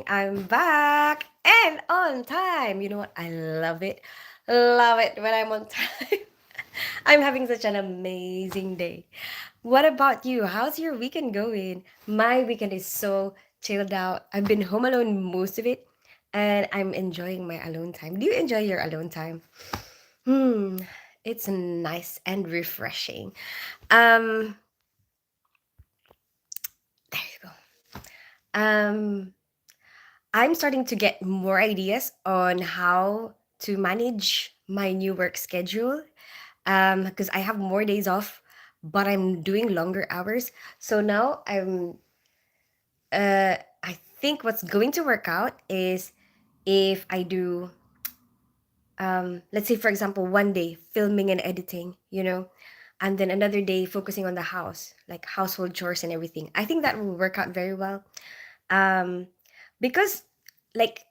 I'm back and on time. You know what? I love it. Love it when I'm on time. I'm having such an amazing day. What about you? How's your weekend going? My weekend is so chilled out. I've been home alone most of it and I'm enjoying my alone time. Do you enjoy your alone time? Hmm, it's nice and refreshing. Um, there you go. Um, I'm starting to get more ideas on how to manage my new work schedule because I have more days off, but I'm doing longer hours. So now I think what's going to work out is if I do, let's say, for example, one day filming and editing, and then another day focusing on the house, like household chores and everything. I think that will work out very well. Um, because like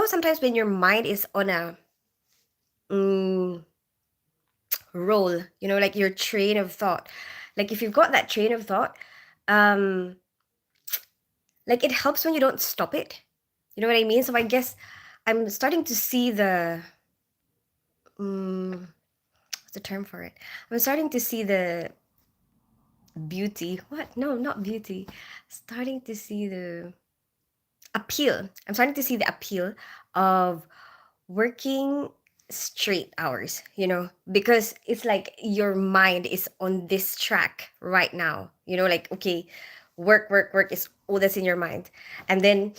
sometimes when your mind is on a mm, roll, like your train of thought, like if you've got that train of thought, um like it helps when you don't stop it. You know what I mean? So I guess I'm starting to see the mm, what's the term for it? I'm starting to see the beauty. What? No, not beauty. Starting to see the appeal. I'm starting to see the appeal of working straight hours, because it's like your mind is on this track right now, like, okay, work, work, work is all that's in your mind. And then,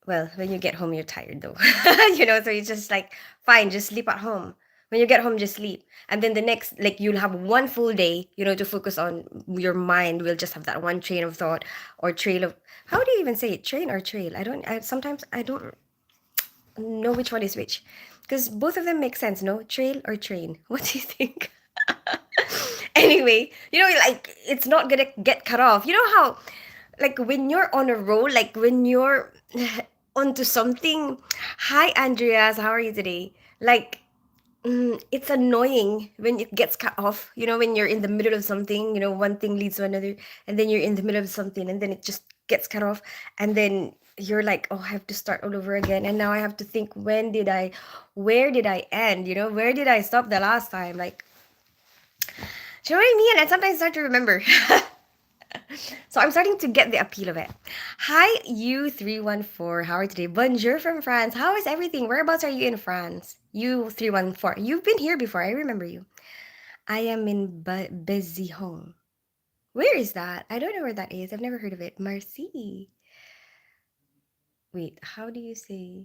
well, when you get home, you're tired though, so it's just like, fine, just sleep at home. When you get home, just sleep. And then the next, like, you'll have one full day, to focus on. Your mind will just have that one train of thought or trail of, how do you even say it? Train or trail? Sometimes I don't know which one is which, because both of them make sense. No, trail or train? What do you think? Anyway, like it's not gonna get cut off. You know how, like when you're on a roll, like when you're onto something. Hi, Andreas. How are you today? Like, it's annoying when it gets cut off. When you're in the middle of something, one thing leads to another, and then you're in the middle of something, and then it just gets cut off, and then you're like, oh, I have to start all over again, and now I have to think, where did I end? Where did I stop the last time? Like, do you know what I mean? And sometimes I start to remember. So I'm starting to get the appeal of it. Hi, U314. How are you today? Bonjour from France. How is everything? Whereabouts are you in France? U314. You've been here before. I remember you. I am in Bezihong. Where is that? I don't know where that is. I've never heard of it. Merci. Wait, how do you say?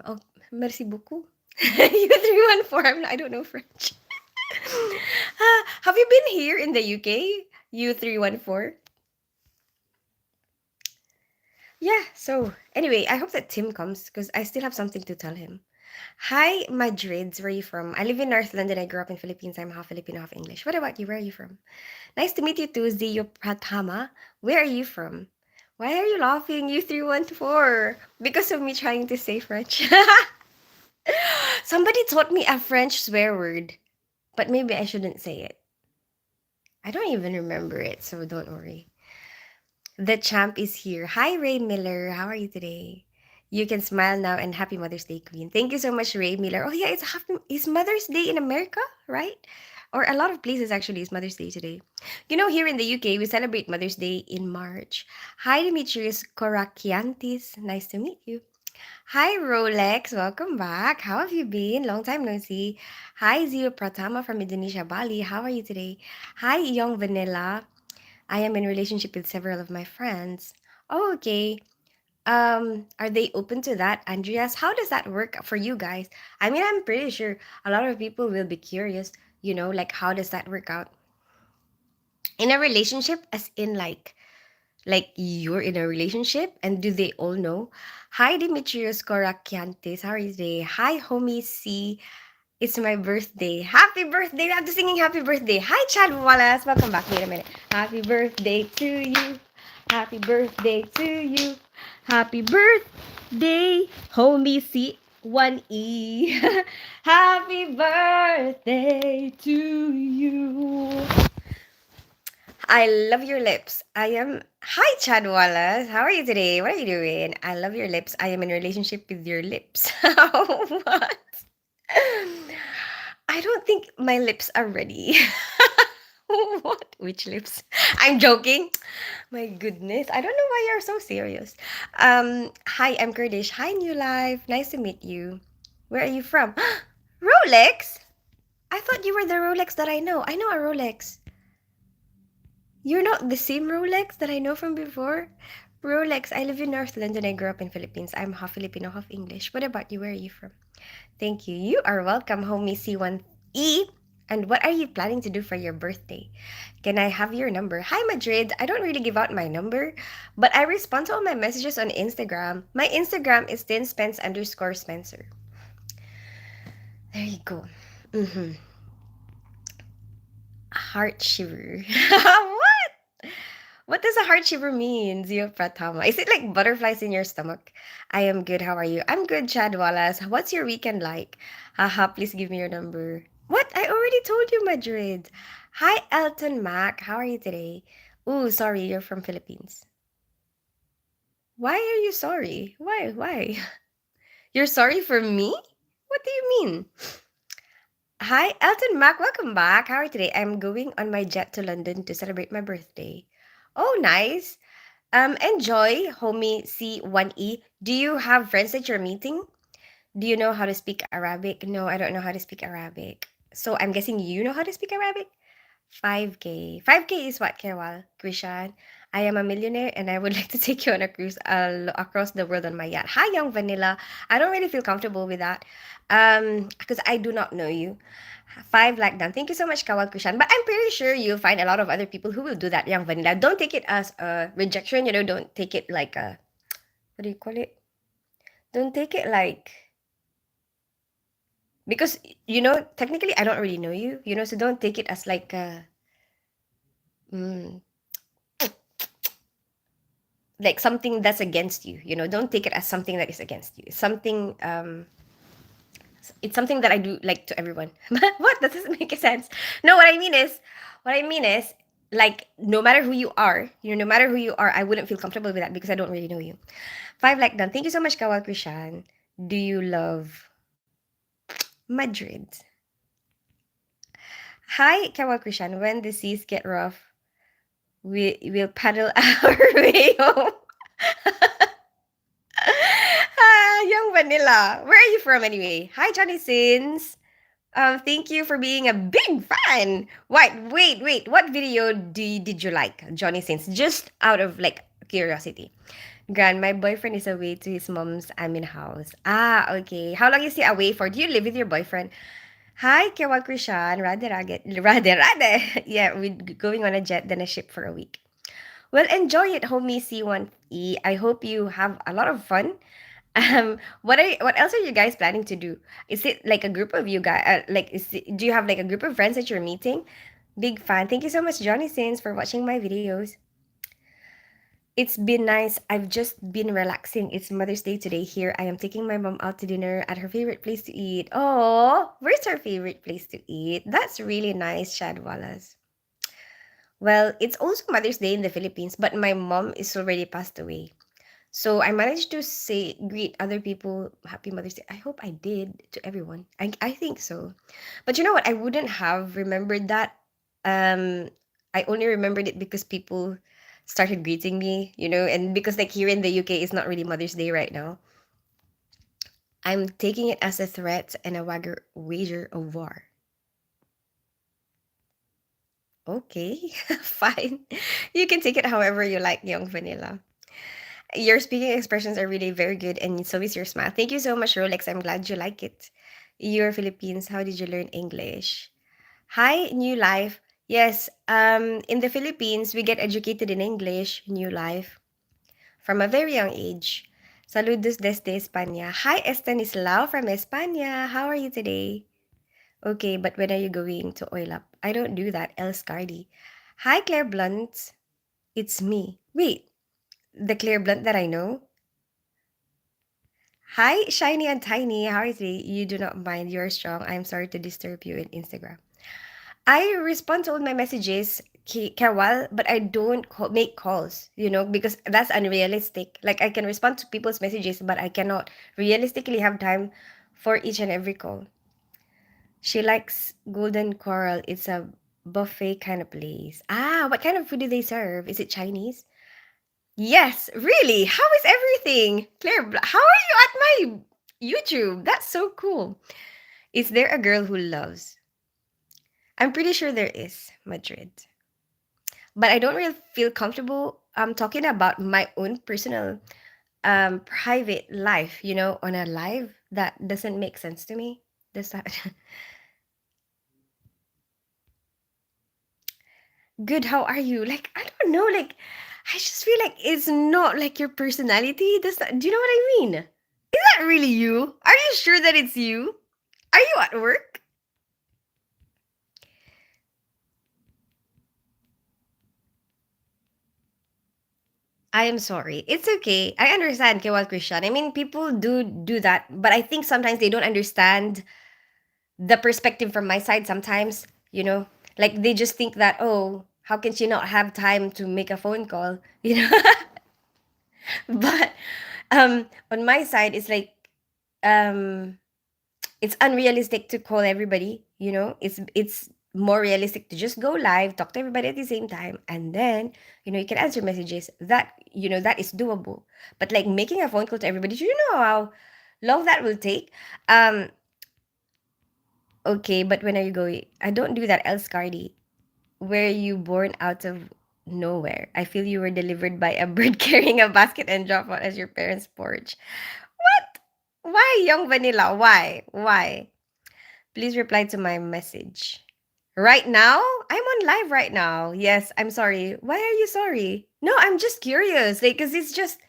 Oh, merci beaucoup. U314. I don't know French. Have you been here in the UK? U314. Yeah, so anyway, I hope that Tim comes because I still have something to tell him. Hi, Madrid. Where are you from? I live in North London. I grew up in Philippines. I'm half Filipino, half English. What about you? Where are you from? Nice to meet you too, Zio Pratama. Where are you from? Why are you laughing, you 314? Because of me trying to say French. Somebody taught me a French swear word, but maybe I shouldn't say it. I don't even remember it, so don't worry. The champ is here. Hi, Ray Miller. How are you today? You can smile now and happy Mother's Day, Queen. Thank you so much, Ray Miller. Oh yeah, it's Mother's Day in America, right? Or a lot of places actually is Mother's Day today. Here in the UK, we celebrate Mother's Day in March. Hi, Demetrius Korakiantis. Nice to meet you. Hi, Rolex. Welcome back. How have you been? Long time no see. Hi, Zio Pratama from Indonesia, Bali. How are you today? Hi, Young Vanilla. I am in relationship with several of my friends. Oh, okay. Are they open to that, Andreas? How does that work for you guys? I mean, I'm pretty sure a lot of people will be curious, like how does that work out? In a relationship, as in like you're in a relationship, and do they all know? Hi, Demetrius Korakiantes. How are you today? Hi, homie C. It's my birthday. Happy birthday. I'm just singing happy birthday. Hi, Chad Wallace. Welcome back. Wait a minute. Happy birthday to you. Happy birthday to you. Happy birthday, homie C. 1E. Happy birthday to you. I love your lips. I am. Hi, Chad Wallace. How are you today? What are you doing? I love your lips. I am in a relationship with your lips. What? I don't think my lips are ready. What? Which lips? I'm joking. My goodness. I don't know why you're so serious. Hi, I'm Kurdish. Hi, New Life. Nice to meet you. Where are you from? Rolex? I thought you were the Rolex that I know. I know a Rolex. You're not the same Rolex that I know from before? Rolex, I live in North London. I grew up in Philippines. I'm half Filipino, half English. What about you? Where are you from? Thank you. You are welcome, homie C1E. And what are you planning to do for your birthday? Can I have your number? Hi, Madrid. I don't really give out my number, but I respond to all my messages on Instagram. My Instagram is tinspence_Spencer. There you go. Mm-hmm. Heart shiver. What? What does a heart shiver mean, Zio Pratama? Is it like butterflies in your stomach? I am good. How are you? I'm good, Chad Wallace. What's your weekend like? Haha, please give me your number. What? I already told you, Madrid. Hi, Elton Mac. How are you today? Ooh, sorry, you're from Philippines. Why are you sorry? Why? Why? You're sorry for me? What do you mean? Hi, Elton Mac. Welcome back. How are you today? I'm going on my jet to London to celebrate my birthday. Oh, nice. Enjoy, homie C1E. Do you have friends that you're meeting? Do you know how to speak Arabic? No, I don't know how to speak Arabic. So I'm guessing you know how to speak Arabic? 5K. 5K is what, Kewal? Krishan? I am a millionaire and I would like to take you on a cruise across the world on my yacht. Hi, young vanilla. I don't really feel comfortable with that because I do not know you. Five like done. Thank you so much, Kawal Krishan. But I'm pretty sure you'll find a lot of other people who will do that, young vanilla. Don't take it as a rejection, don't take it like a, what do you call it? Don't take it like, because, technically I don't really know you, so don't take it as like a, mm, like something that's against you, don't take it as something that is against you. It's something that I do like to everyone. What? That doesn't make sense. No, what I mean is, like, no matter who you are, no matter who you are, I wouldn't feel comfortable with that because I don't really know you. Five like done. Thank you so much, Kawal Krishan. Do you love Madrid? Hi, Kawal Krishan. When the seas get rough, we'll paddle our way home. Young Vanilla. Where are you from anyway? Hi, Johnny Sins. Thank you for being a big fan. Wait. What video did you like, Johnny Sins? Just out of like curiosity. Gran, my boyfriend is away to his mom's admin house. Ah, okay. How long is he away for? Do you live with your boyfriend? Hi, Kewal Krishan. Rade. Yeah, we're going on a jet, then a ship for a week. Well, enjoy it, homie C1E. I hope you have a lot of fun. What else are you guys planning to do? Is it like a group of you guys? Do you have like a group of friends that you're meeting? Big fan. Thank you so much, Johnny Sins, for watching my videos. It's been nice. I've just been relaxing. It's Mother's Day today here. I am taking my mom out to dinner at her favorite place to eat. Oh, where's her favorite place to eat? That's really nice, Chad Wallace. Well, it's also Mother's Day in the Philippines, but my mom is already passed away. So I managed to say greet other people Happy Mother's Day. I hope I did to everyone. I think so. But you know what? I wouldn't have remembered that. Um I only remembered it because people started greeting me, and because like here in the UK it's not really Mother's Day right now. I'm taking it as a threat and a wager of war. Okay, fine. You can take it however you like, young vanilla. Your speaking expressions are really very good, and so is your smile. Thank you so much, Rolex. I'm glad you like it. You're Philippines. How did you learn English? Hi, New Life. Yes, in the Philippines, we get educated in English, New Life, from a very young age. Saludos desde España. Hi, Estanislao from España. How are you today? Okay, but when are you going to Oil Up? I don't do that, El Scardi. Hi, Claire Blunt. It's me. Wait, the Claire Blunt that I know? Hi, Shiny and Tiny. How are you today? You do not mind. You're strong. I'm sorry to disturb you in Instagram. I respond to all my messages. Kawal, but I don't make calls, because that's unrealistic. Like I can respond to people's messages, but I cannot realistically have time for each and every call. She likes Golden Coral. It's a buffet kind of place. Ah, what kind of food do they serve? Is it Chinese? Yes, really. How is everything? Claire, how are you at my YouTube? That's so cool. Is there a girl who loves? I'm pretty sure there is, Madrid. But I don't really feel comfortable talking about my own personal private life, on a live. That doesn't make sense to me. Does that? Good, how are you? Like, I don't know, like, I just feel like it's not like your personality. Do you know what I mean? Is that really you? Are you sure that it's you? Are you at work? I am sorry. It's okay. I understand, Kewal Christian. I mean, people do that, but I think sometimes they don't understand the perspective from my side sometimes, like they just think that, oh, how can she not have time to make a phone call, but on my side it's like um it's unrealistic to call everybody, it's more realistic to just go live, talk to everybody at the same time, and then you can answer messages. That is doable. But like making a phone call to everybody, do you know how long that will take? Okay, but when are you going? I don't do that, else Cardi. Were you born out of nowhere? I feel you were delivered by a bird carrying a basket and drop out as your parents' porch. What? Why, young vanilla? Why? Why? Please reply to my message. Right now? I'm on live right now. Yes, I'm sorry. Why are you sorry? No, I'm just curious. Like, because it's just,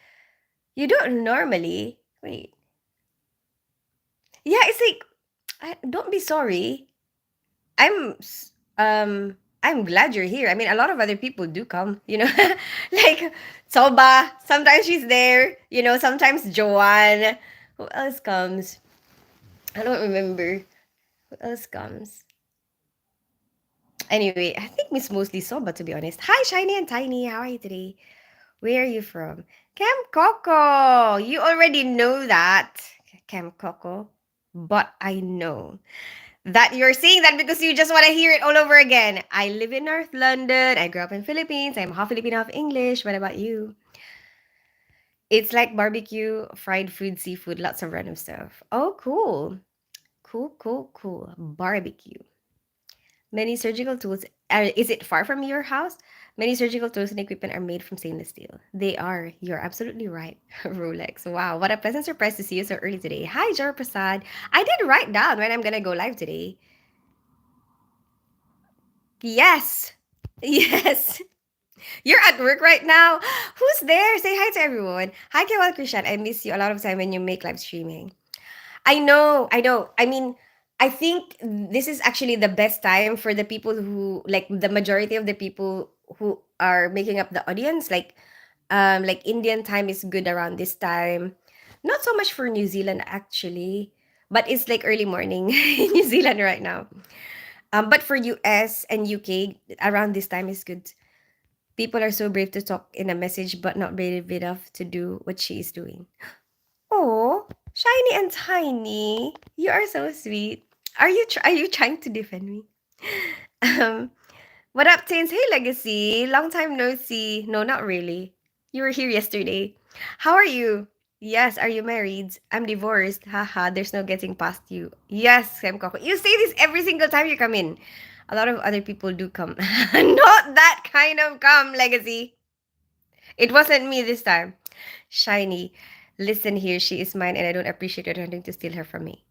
you don't normally. Wait. Yeah, it's like, don't be sorry. I'm s- um I'm glad you're here. I mean, a lot of other people do come, like Soba. Sometimes she's there, sometimes Joanne. Who else comes? I don't remember. Who else comes? Anyway, I think it's mostly Soba, to be honest. Hi, Shiny and Tiny. How are you today? Where are you from? Cam Coco. You already know that. Cam Coco. But I know that you're saying that because you just want to hear it all over again. I live in North London. I grew up in Philippines. I'm half Filipino, half English. What about you? It's like barbecue, fried food, seafood, lots of random stuff. Oh, cool. Cool, cool, cool. Barbecue. Many surgical tools. Is it far from your house? Many surgical tools and equipment are made from stainless steel. They are. You're absolutely right. Rolex. Wow, what a pleasant surprise to see you so early today. Hi, Jara Prasad. I did write down when I'm gonna go live today. Yes. Yes. You're at work right now. Who's there? Say hi to everyone. Hi, Kewal Krishan. I miss you a lot of time when you make live streaming. I know, I know. I mean, I think this is actually the best time for the people who, like, the majority of the people who are making up the audience. Like Indian time is good around this time. Not so much for New Zealand actually, but it's like early morning in New Zealand right now. But for US and UK, around this time is good. People are so brave to talk in a message, but not brave enough to do what she is doing. Oh, Shiny and Tiny, you are so sweet. Are you trying to defend me? Um, what up, Tains? Hey, Legacy. Long time no see. No, not really. You were here yesterday. How are you? Yes, are you married? I'm divorced. Haha, there's no getting past you. Yes, Sam Coco. You say this every single time you come in. A lot of other people do come. Not that kind of come, Legacy. It wasn't me this time. Shiny, listen here. She is mine, and I don't appreciate you attempting to steal her from me.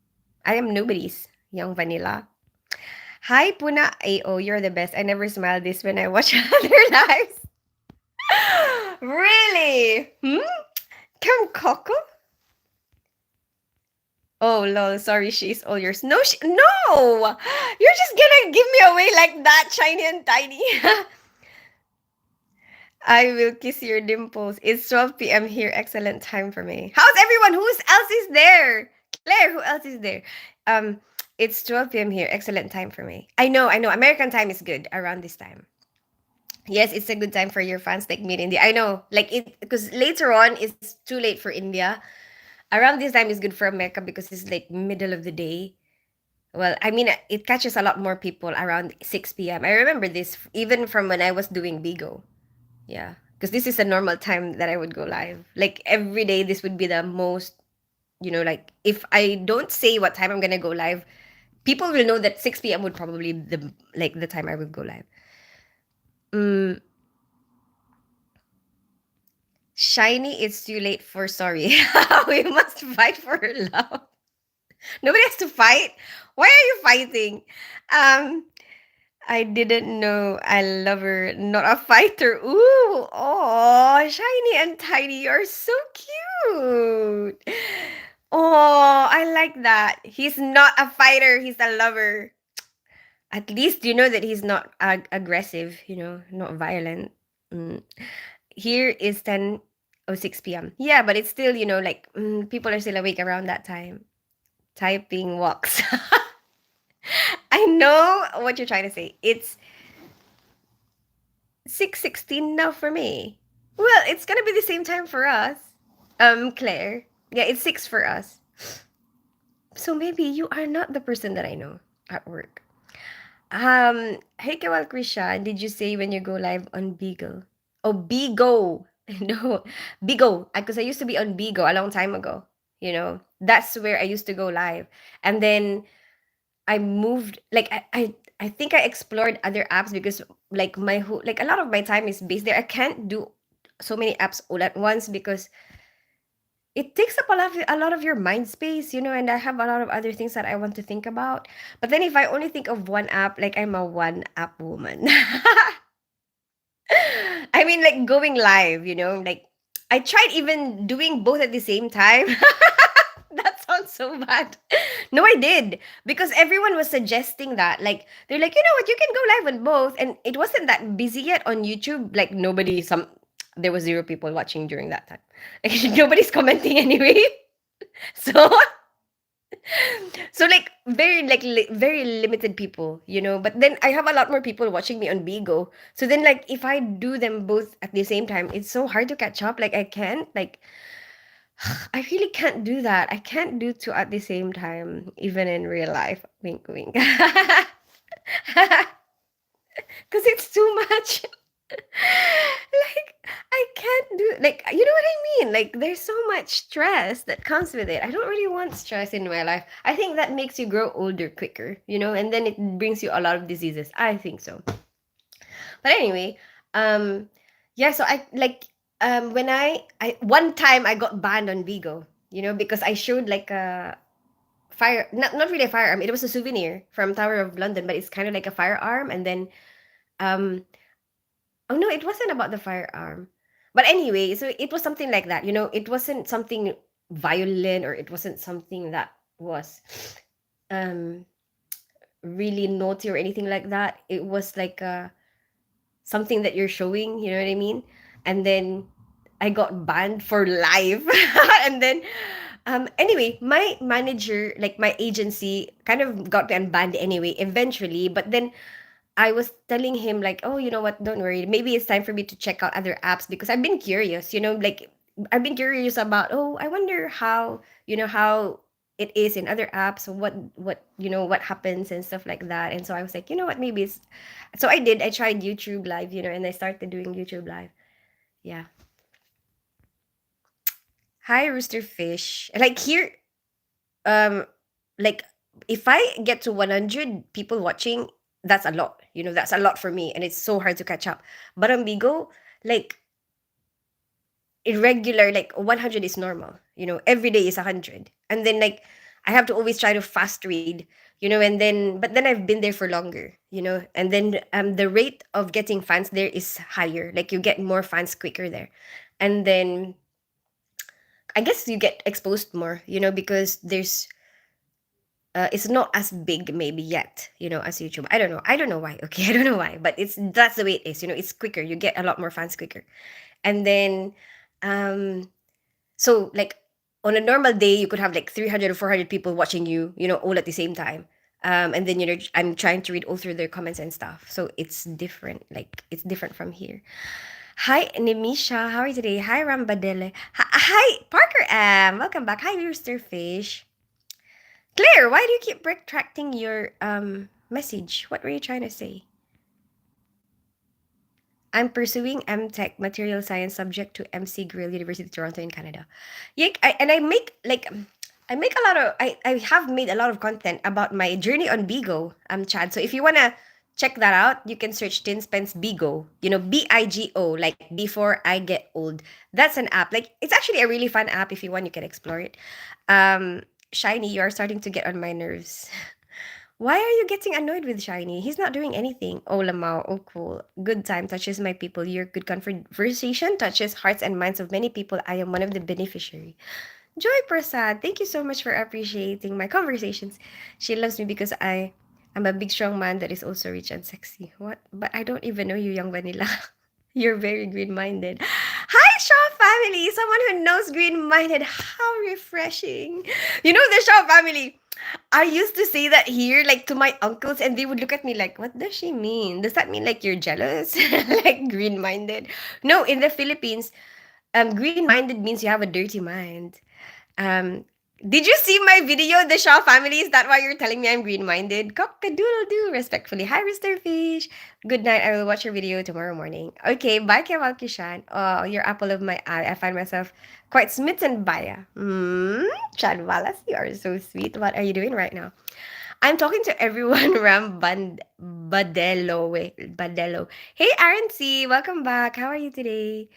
I am nobody's. Young Vanilla. Hi, Puna. AO, you're the best. I never smile this when I watch other lives. Really? Hmm? Come, Coco? Oh, lol. Sorry, she's all yours. No, no! You're just gonna give me away like that, Shiny and Tiny. I will kiss your dimples. It's 12 p.m. here. Excellent time for me. How's everyone? Who else is there? Claire, who else is there? Um, it's 12 p.m. here. Excellent time for me. I know. American time is good around this time. Yes, it's a good time for your fans like me in India. I know, like it because later on it's too late for India. Around this time is good for America because it's like middle of the day. Well, I mean, it catches a lot more people around 6 p.m. I remember this even from when I was doing Bigo. Yeah, because this is a normal time that I would go live. Like every day, this would be the most, like if I don't say what time I'm gonna go live, people will know that 6 p.m. would probably the time I would go live. Mm, Shiny, it's too late for sorry. We must fight for love. Nobody has to fight. Why are you fighting? Um, I didn't know I love her, not a fighter. Ooh, oh, Shiny and Tiny, you're so cute. Oh, I like that. He's not a fighter, he's a lover. At least you know that he's not aggressive, not violent. Mm. Here is 10:06 p.m. Yeah, but it's still, like people are still awake around that time. Typing walks. I know what you're trying to say. It's 6:16 now for me. Well, it's gonna be the same time for us. Claire. Yeah, it's 6 for us. So maybe you are not the person that I know at work. Hey Kawal Krisha, did you say when you go live on Beagle? Oh, Bigo. No, Bigo. Because I used to be on Bigo a long time ago. That's where I used to go live. And then I moved like I think I explored other apps because like my whole like a lot of my time is based there. I can't do so many apps all at once because it takes up a lot of your mind space, and I have a lot of other things that I want to think about. But then if I only think of one app, like I'm a one app woman. I mean like going live, like I tried even doing both at the same time. That sounds so bad. No, I did because everyone was suggesting that. Like they're like, you know what, you can go live on both, and it wasn't that busy yet on YouTube. Like nobody, there was zero people watching during that time. Like, nobody's commenting anyway. So like very limited people, but then I have a lot more people watching me on Bigo. So then like if I do them both at the same time, it's so hard to catch up. Like I can't like I really can't do that. I can't do two at the same time, even in real life. Wink, wink. Because it's too much. Like, I can't do, like, you know what I mean? Like, there's so much stress that comes with it. I don't really want stress in my life. I think that makes you grow older quicker, and then it brings you a lot of diseases. I think so. But anyway, um, yeah, so I like when I one time I got banned on Vigo, because I showed like a not really a firearm. It was a souvenir from Tower of London, but it's kind of like a firearm. And then um oh no, it wasn't about the firearm. But anyway, so it was something like that. It wasn't something violent, or it wasn't something that was um really naughty or anything like that. It was like something that you're showing, you know what I mean? And then I got banned for life. And then anyway, my manager, like my agency, kind of got banned anyway eventually. But then I was telling him like, oh, you know what? Don't worry. Maybe it's time for me to check out other apps because I've been curious. Like I've been curious about. Oh, I wonder how it is in other apps. What happens and stuff like that. And so I was like, you know what? Maybe it's. So I did. I tried YouTube Live. And I started doing YouTube Live. Yeah. Hi, Rooster Fish. Like here, um like if I get to 100 people watching, that's a lot, that's a lot for me, and it's so hard to catch up. But on Bigo, like irregular, like 100 is normal, every day is 100, and then like I have to always try to fast read, and then but then I've been there for longer, and then the rate of getting fans there is higher, like you get more fans quicker there. And then I guess you get exposed more, because it's not as big maybe yet, as YouTube. I don't know why. Okay, I don't know why, but that's the way it is. It's quicker. You get a lot more fans quicker. And then um so like on a normal day you could have like 300 or 400 people watching you, all at the same time. And then I'm trying to read all through their comments and stuff, so it's different, like it's different from here. Hi Nimisha, how are you today? Hi Rambadele. Hi Parker M, welcome back. Hi Roosterfish. Claire, why do you keep retracting your message? What were you trying to say? I'm pursuing MTech Material Science subject to MC Grill, University of Toronto in Canada. Yeah, and I make like I make a lot of I have made a lot of content about my journey on Bigo, Chad. So if you wanna check that out, you can search Tin Spence Bigo. Bigo, like before I get old. That's an app. Like it's actually a really fun app. If you want, you can explore it. Um, Shiny, you are starting to get on my nerves. Why are you getting annoyed with Shiny? He's not doing anything. Oh, Lamau. Oh, cool. Good time touches my people. Your good conversation touches hearts and minds of many people. I am one of the beneficiary. Joy Prasad, thank you so much for appreciating my conversations. She loves me because am a big, strong man that is also rich and sexy. What? But I don't even know you, young vanilla. You're very green-minded. Hi, Shaw family! Someone who knows green-minded. How refreshing. The Shaw family. I used to say that here, like to my uncles, and they would look at me like, what does she mean? Does that mean like you're jealous? Like green minded? No, in the Philippines, green minded means you have a dirty mind. Um, did you see my video, the Shaw family? Is that why you're telling me I'm green minded? Cock a doodle doo, respectfully. Hi, Mr. Fish. Good night. I will watch your video tomorrow morning. Okay, bye, Kewal Kishan. Oh, you're apple of my eye. I find myself quite smitten by ya. Chad Wallace, you are so sweet. What are you doing right now? I'm talking to everyone around Badelo. Wait, Badelo. Hey, Aaron C. Welcome back. How are you today?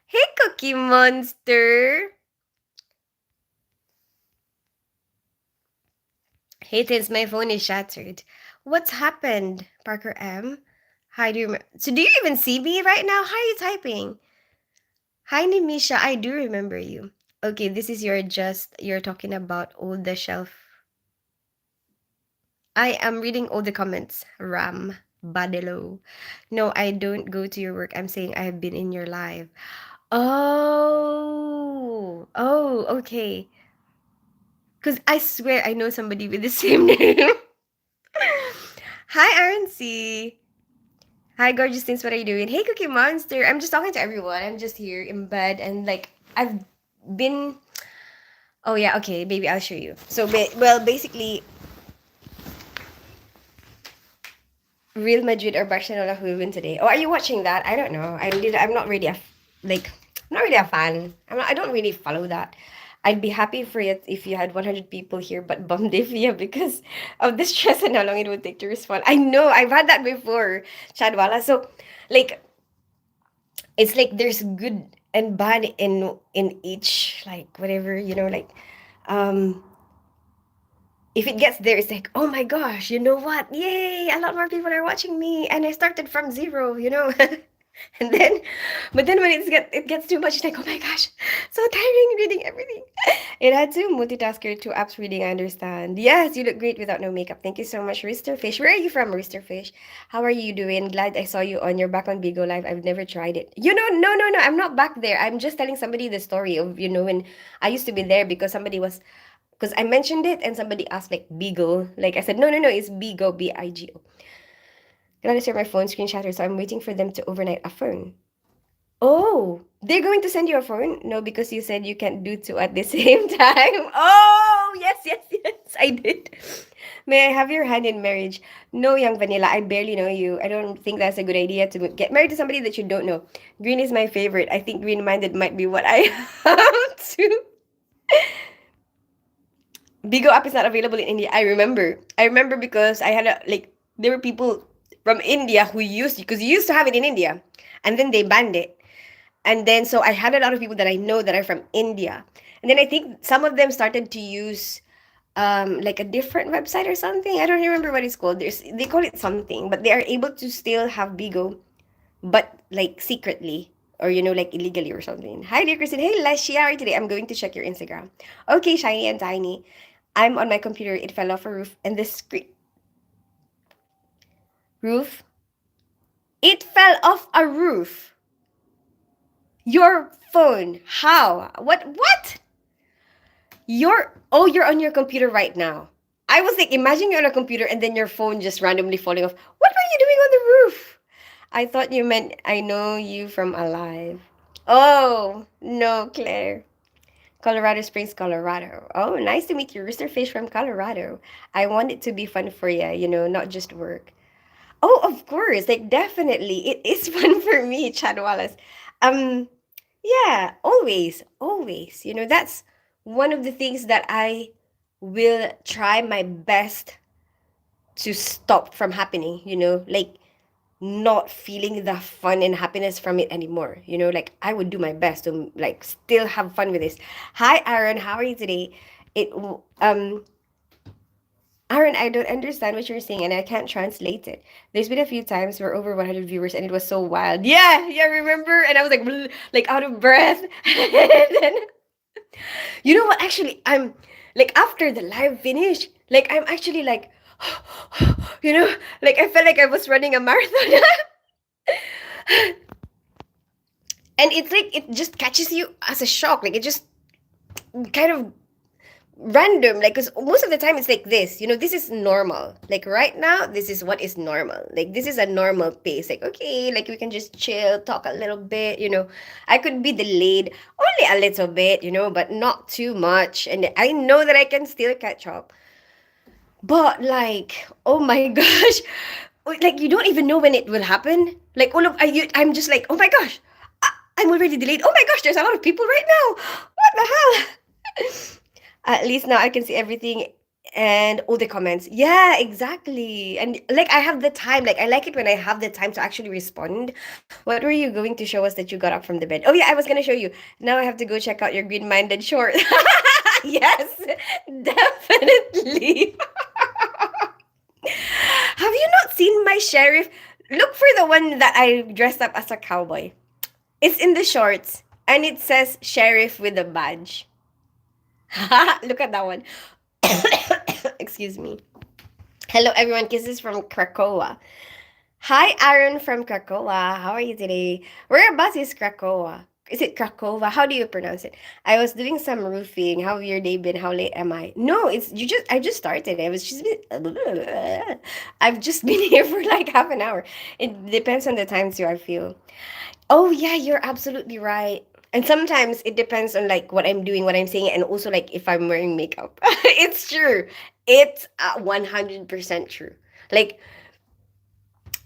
Hey, Cookie Monster. Hey, since my phone is shattered. What's happened, Parker M? Hi, do you so do you even see me right now? How are you typing? Hi, Nimisha. I do remember you. Okay, this is you're talking about all the shelf. I am reading all the comments. Ram Badelo. No, I don't go to your work. I'm saying I have been in your live. Oh, okay. Because I swear I know somebody with the same name. Hi, Aaron C. Hi, gorgeous things. What are you doing? Hey, Cookie Monster. I'm just talking to everyone. I'm just here in bed and like I've been. Oh yeah, okay, baby. I'll show you. So, basically, Real Madrid or Barcelona who will win today. Oh, are you watching that? I don't know. I'm not really like. I'm not really a fan. I don't really follow that. I'd be happy for it if you had 100 people here, but bummed if you because of the stress and how long it would take to respond. I know I've had that before, Chadwala. So, like, it's like there's good and bad in each like whatever like um if it gets there, it's like, oh my gosh, you know what? Yay, a lot more people are watching me. And I started from zero. And then, but then when it gets too much, it's like, oh my gosh, so tiring reading everything. It had to multitasker, two apps reading, I understand. Yes, you look great without no makeup. Thank you so much, Roosterfish. Where are you from, Roosterfish? How are you doing? Glad I saw you on your back on Bigo Live. I've never tried it. No, I'm not back there. I'm just telling somebody the story of, when I used to be there because somebody was because I mentioned it and somebody asked like Beagle. Like I said, no, it's Bigo, Bigo. Glad to share my phone screen shatter, so I'm waiting for them to overnight a phone. Oh, they're going to send you a phone? No, because you said you can't do two at the same time. Oh, yes, I did. May I have your hand in marriage? No, young vanilla, I barely know you. I don't think that's a good idea to get married to somebody that you don't know. Green is my favorite. I think green-minded might be what I am too. Bigo app is not available in India. I remember. I remember because I had there were people from India who used because you used to have it in India, and then they banned it. And then so I had a lot of people that I know that are from India, and then I think some of them started to use like a different website or something. I don't remember what it's called. They call it something, but they are able to still have Bigo, but like secretly or like illegally or something. Hi dear Kristen. Hey Leshi, how are you today? I'm going to check your Instagram. Okay, Shiny and Tiny. I'm on my computer. It fell off a roof, and the screen roof. It fell off a roof. Your phone. How? What? You're on your computer right now. I was like, imagine you're on a computer and then your phone just randomly falling off. What were you doing on the roof? I thought you meant I know you from Alive. Oh, no, Claire. Colorado Springs, Colorado. Oh, nice to meet you, Roosterfish from Colorado. I want it to be fun for you, not just work. Oh, of course, like definitely. It is fun for me, Chad Wallace. Um, yeah, always, always. That's one of the things that I will try my best to stop from happening, like not feeling the fun and happiness from it anymore. Like I would do my best to like still have fun with this. Hi Aaron, how are you today? It Aaron, I don't understand what you're saying and I can't translate it. There's been a few times where over 100 viewers and it was so wild. Yeah, yeah, remember? And I was like, like out of breath. And then, you know what? Actually, I'm like after the live finish, like I'm actually like, like I felt like I was running a marathon. And it's like it just catches you as a shock. Like it just kind of random, like because most of the time it's like this, this is normal, like right now this is what is normal, like this is a normal pace, like okay, like we can just chill, talk a little bit, I could be delayed only a little bit, but not too much, and I know that I can still catch up. But like, oh my gosh, like you don't even know when it will happen, like I'm just like, oh my gosh, I'm already delayed, oh my gosh, there's a lot of people right now, what the hell. At least now I can see everything and all the comments. Yeah, exactly. And like I have the time. Like I like it when I have the time to actually respond. What were you going to show us that you got up from the bed? Oh yeah, I was gonna show you. Now I have to go check out your green-minded short. Yes, definitely. Have you not seen my sheriff? Look for the one that I dressed up as a cowboy. It's in the shorts and it says sheriff with a badge. Look at that one. Excuse me. Hello, everyone. Kisses from Krakoa. Hi, Aaron from Krakoa. How are you today? Whereabouts is Krakoa? Is it Krakova? How do you pronounce it? I was doing some roofing. How have your day been? How late am I? No, it's you just. I just started. I was just. I've just been here for like half an hour. It depends on the time too, I feel. Oh yeah, you're absolutely right. And sometimes it depends on like what I'm doing, what I'm saying, and also like if I'm wearing makeup. It's true. It's 100% true. Like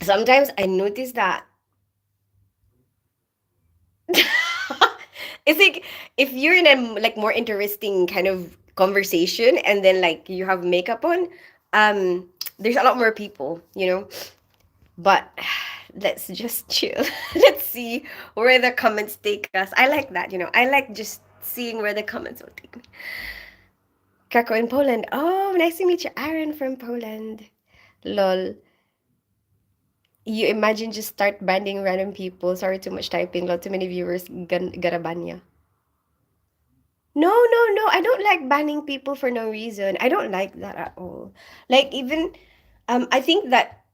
sometimes I notice that it's like if you're in a like more interesting kind of conversation and then like you have makeup on, there's a lot more people, But let's just chill. Let's see where the comments take us. I like that, I like just seeing where the comments will take me. Krakow in Poland. Oh, nice to meet you, Aaron from Poland. Lol. You imagine just start banning random people. Sorry, too much typing. Lot too many viewers. Garabanya. No, no, no. I don't like banning people for no reason. I don't like that at all. Like even I think that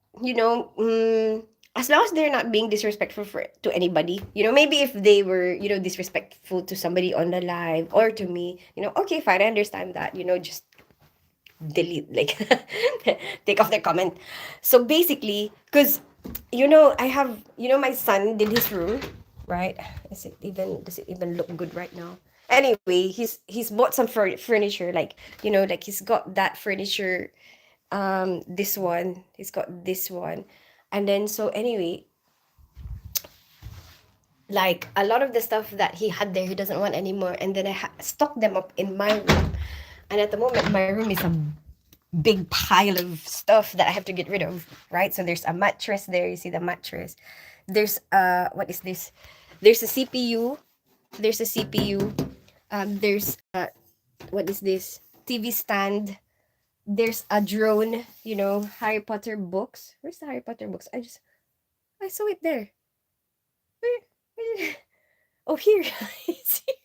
as long as they're not being disrespectful to anybody, maybe if they were, disrespectful to somebody on the live or to me, okay, fine, I understand that, just delete, like take off their comment. So basically, because I have, my son did his room, right? Does it even look good right now? Anyway, he's bought some furniture, like like he's got that furniture, this one, he's got this one, and then so anyway, like a lot of the stuff that he had there he doesn't want anymore, and then I stocked them up in my room, and at the moment my room is a big pile of stuff that I have to get rid of, right? So there's a mattress there, you see the mattress, there's what is this, there's a CPU, there's a CPU, there's what is this, TV stand, there's a drone, Harry Potter books. Where's the Harry Potter books? I saw it there. Where did oh, here. It's here.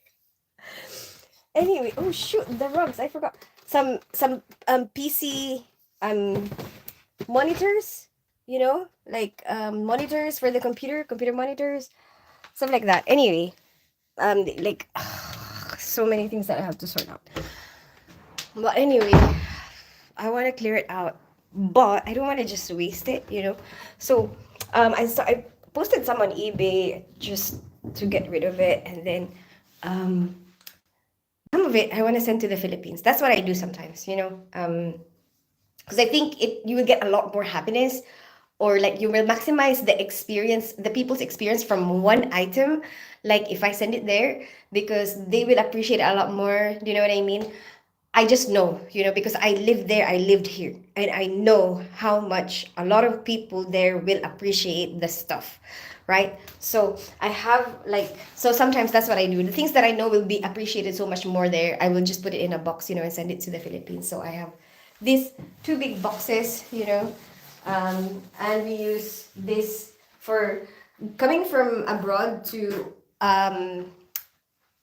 Anyway, oh shoot, the rugs. I forgot. Some PC monitors, like monitors for the computer monitors, stuff like that. Anyway, like so many things that I have to sort out. But anyway, I want to clear it out, but I don't want to just waste it, you know. So I posted some on eBay just to get rid of it, and then um, some of it I want to send to the Philippines. That's what I do sometimes, you know. Because I think it you will get a lot more happiness, or like you will maximize the experience, the people's experience from one item. Like if I send it there, because they will appreciate it a lot more. Do you know what I mean? I just know, you know, because I lived there, I lived here, and I know how much a lot of people there will appreciate the stuff, right? So I have like, so sometimes that's what I do. The things that I know will be appreciated so much more there, I will just put it in a box, you know, and send it to the Philippines. So I have these two big boxes, you know, and we use this for coming from abroad to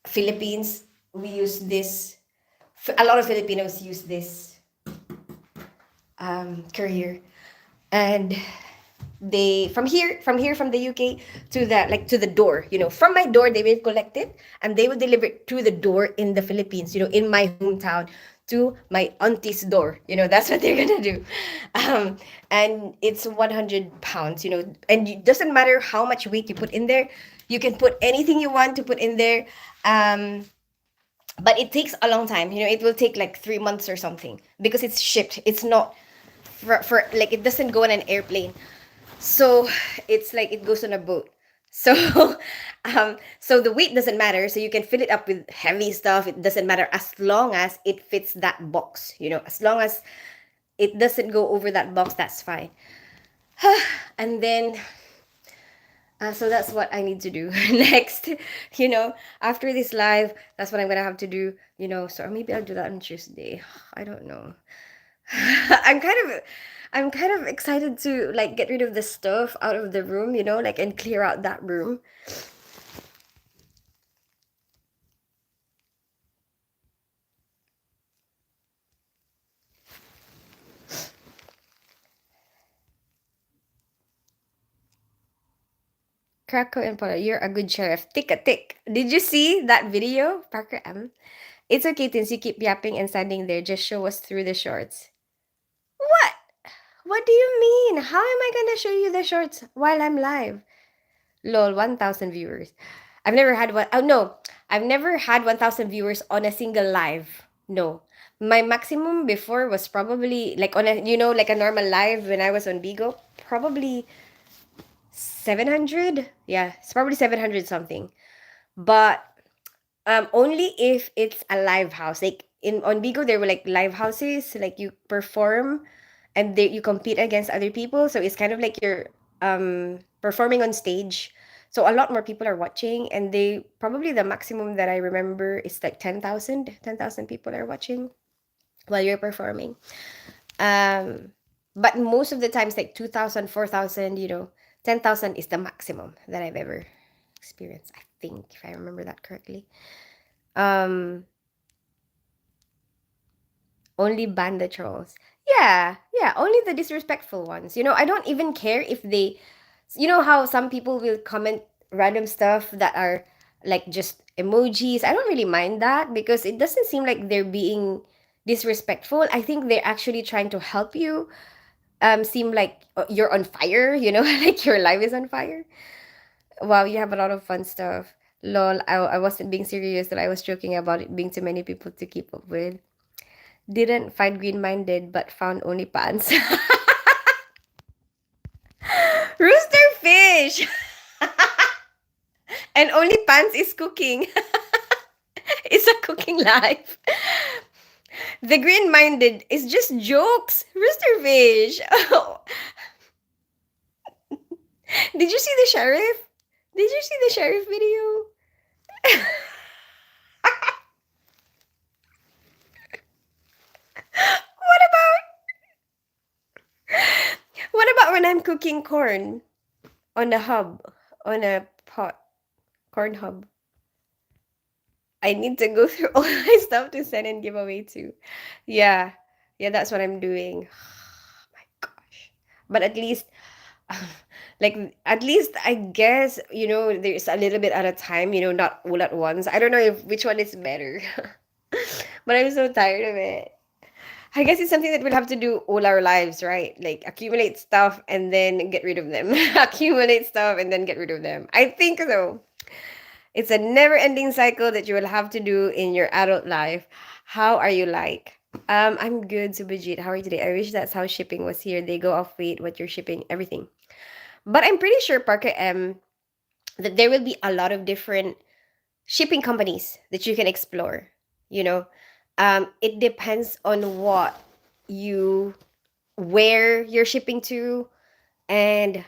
Philippines. We use this, a lot of Filipinos use this courier, and they from the UK to the like to the door. You know, from my door they will collect it and they will deliver it to the door in the Philippines. You know, in my hometown to my auntie's door. You know, that's what they're gonna do, and it's 100 pounds. You know, and it doesn't matter how much weight you put in there. You can put anything you want to put in there. But it takes a long time, you know, it will take like 3 months or something because it's shipped, it's not for like it doesn't go on an airplane, so it's like it goes on a boat. So so the weight doesn't matter, so you can fill it up with heavy stuff, it doesn't matter as long as it fits that box, you know, as long as it doesn't go over that box, that's fine. And then so that's what I need to do next. You know, after this live, that's what I'm gonna have to do. You know, so maybe I'll do that on Tuesday. I don't know. I'm kind of, I'm kind of excited to like get rid of the stuff out of the room. You know, like and clear out that room. Krakow and Paula, you're a good sheriff. Tick a tick. Did you see that video, Parker M? It's okay, Tins. You keep yapping and standing there. Just show us through the shorts. What? What do you mean? How am I gonna show you the shorts while I'm live? Lol, 1,000 viewers. I've never had one. Oh no, I've never had 1,000 viewers on a single live. No, my maximum before was probably like on a, you know, like a normal live when I was on Bigo. Probably 700. Yeah, it's probably 700 something. But only if it's a live house. Like in on Bigo, there were like live houses, like you perform and you compete against other people. So it's kind of like you're performing on stage. So a lot more people are watching, and they probably the maximum that I remember is like 10,000 people are watching while you're performing. Um, but most of the times, like 2,000, 4,000, you know, 10,000 is the maximum that I've ever experienced. I think, if I remember that correctly. Um, Only ban the trolls. Yeah, yeah, only the disrespectful ones. You know, I don't even care if they, you know, how some people will comment random stuff that are like just emojis. I don't really mind that because it doesn't seem like they're being disrespectful. I think they're actually trying to help you seem like you're on fire, you know, like your life is on fire. Wow, you have a lot of fun stuff. Lol, I wasn't being serious, that I was joking about it being too many people to keep up with. Didn't find green-minded, but found only pants. Rooster fish! And only pants is cooking. It's a cooking life. The green-minded is just jokes. Rooster fish. Oh. Did you see the sheriff? Did you see the sheriff video? What about what about when I'm cooking corn on a hub, on a pot, corn hub? I need to go through all my stuff to send and give away too. Yeah. Yeah, that's what I'm doing. My gosh. But at least like at least I guess, you know, there's a little bit at a time, you know, not all at once. I don't know if which one is better. But I'm so tired of it. I guess it's something that we'll have to do all our lives, right? Like accumulate stuff and then get rid of them. Accumulate stuff and then get rid of them. I think so. It's a never-ending cycle that you will have to do in your adult life. How are you like? I'm good, Subhajit. How are you today? I wish that's how shipping was here. They go off weight, what you're shipping, everything. But I'm pretty sure, Parker that there will be a lot of different shipping companies that you can explore. You know, it depends on what you where you're shipping to and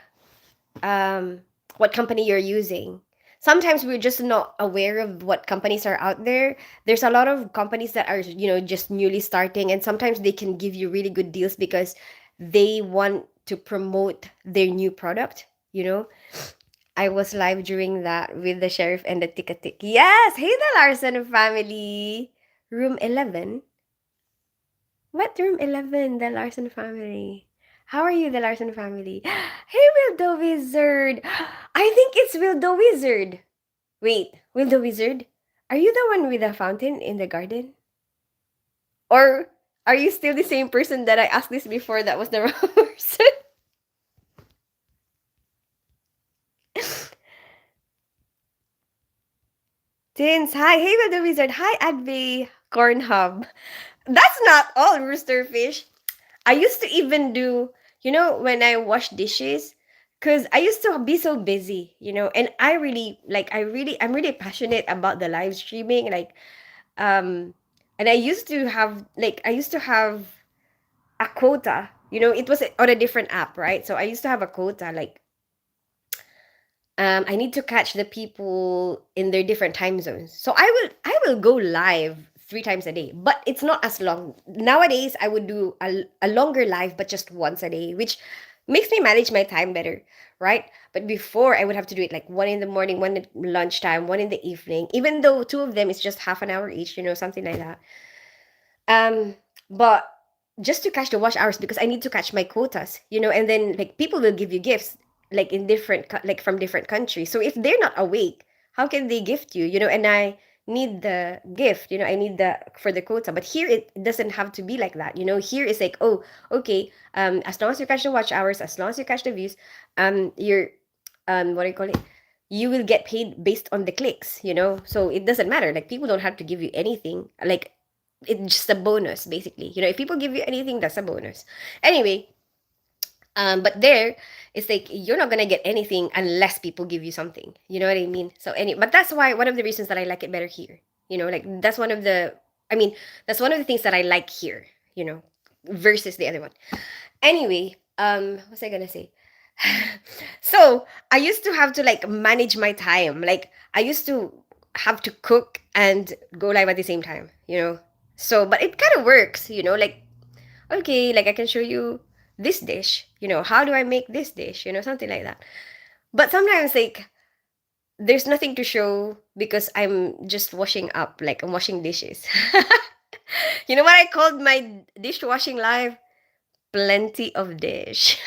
um, what company you're using. Sometimes we're just not aware of what companies are out there. There's a lot of companies that are, just newly starting, and sometimes they can give you really good deals because they want to promote their new product. You know, I was live during that with the sheriff and the tick. Yes, hey, the Larson family. Room 11. What room 11? The Larson family. How are you, the Larson family? Hey, Will the Wizard. I think it's Will the Wizard. Wait, Will the Wizard? Are you the one with the fountain in the garden? Or are you still the same person that I asked this before that was the wrong person? Tins, hi. Hey, Will the Wizard. Hi, Adve Corn Hub. That's not all, Roosterfish. I used to even do, when I wash dishes, because I used to be so busy, and I'm really passionate about the live streaming, um, and I used to have a quota, it was on a different app, right? So I used to have a quota, like, I need to catch the people in their different time zones. So I will go live 3 times a day, but it's not as long. Nowadays, I would do a longer live, but just once a day, which makes me manage my time better, right? But before, I would have to do it like one in the morning, one at lunchtime, one in the evening, even though two of them is just half an hour each, something like that. Um, but just to catch the wash hours because I need to catch my quotas, and then like people will give you gifts like in like from different countries. So if they're not awake, how can they gift you? And I need the gift, I need the for the quota. But here it doesn't have to be like that. Here it's like, oh, okay, as long as you catch the watch hours, as long as you catch the views, you're what do you call it? You will get paid based on the clicks, so it doesn't matter. Like people don't have to give you anything. Like it's just a bonus basically, if people give you anything, that's a bonus anyway. But there it's like you're not gonna get anything unless people give you something, you know what I mean? So but that's why one of the reasons that I like it better here, like that's one of the I mean that's one of the things that I like here, versus the other one. Anyway, what was I gonna say? So I used to have to like manage my time. Like I used to have to cook and go live at the same time, So, but it kind of works, like okay, like I can show you this dish, how do I make this dish, something like that. But sometimes like there's nothing to show because I'm just washing up, like I'm washing dishes. You know what I called my dishwashing live? Plenty of dish.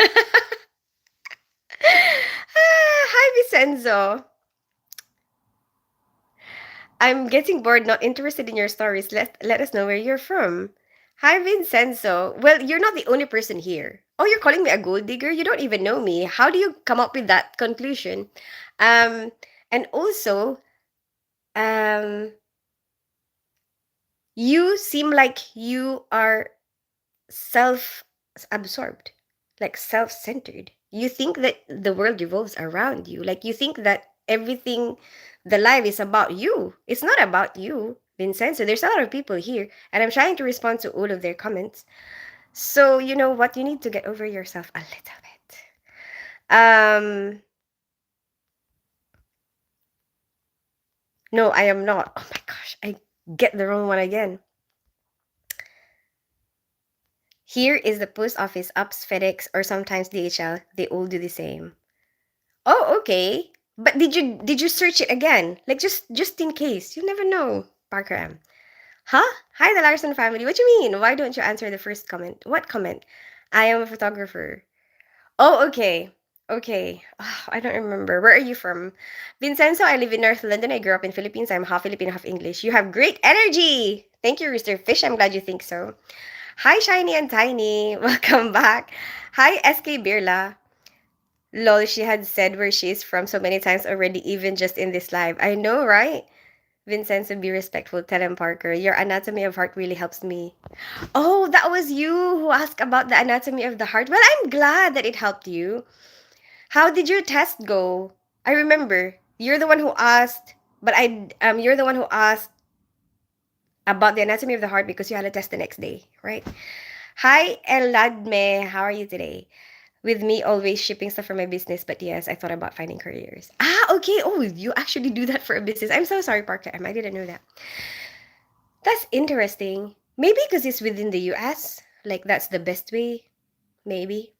Hi, Vincenzo. I'm getting bored, not interested in your stories. Let us know where you're from. Hi, Vincenzo. Well, you're not the only person here. Oh, you're calling me a gold digger? You don't even know me. How do you come up with that conclusion? Um, and also, um, you seem like you are self-absorbed, like self-centered. You think that the world revolves around you. Like you think that everything, the life is about you. It's not about you, Vincent. So there's a lot of people here, and I'm trying to respond to all of their comments. So you know what? You need to get over yourself a little bit. No, I am not. Oh my gosh, I get the wrong one again. Here is the post office, UPS, FedEx, or sometimes DHL. They all do the same. Oh, okay. But did you search it again? Like just in case. You never know, Parker M. Huh? Hi, the Larson family. What you mean? Why don't you answer the first comment? What comment? I am a photographer. Oh, okay. Okay. I don't remember. Where are you from? Vincenzo, I live in North London. I grew up in Philippines. I'm half Filipino, half English. You have great energy. Thank you, Rooster Fish. I'm glad you think so. Hi, Shiny and Tiny. Welcome back. Hi, SK Birla. Lol, she had said where she is from so many times already, even just in this live. I know, right? Vincenzo, be respectful. Tell him, Parker. Your anatomy of heart really helps me. Oh, that was you who asked about the anatomy of the heart. Well, I'm glad that it helped you. How did your test go? I remember you're the one who asked, but you're the one who asked about the anatomy of the heart because you had a test the next day, right? Hi, Eladme. How are you today? With me, always shipping stuff for my business, but yes, I thought about finding careers. Ah, okay. Oh, you actually do that for a business. I'm so sorry, Parker. I didn't know that. That's interesting. Maybe because it's within the US. Like, that's the best way. Maybe.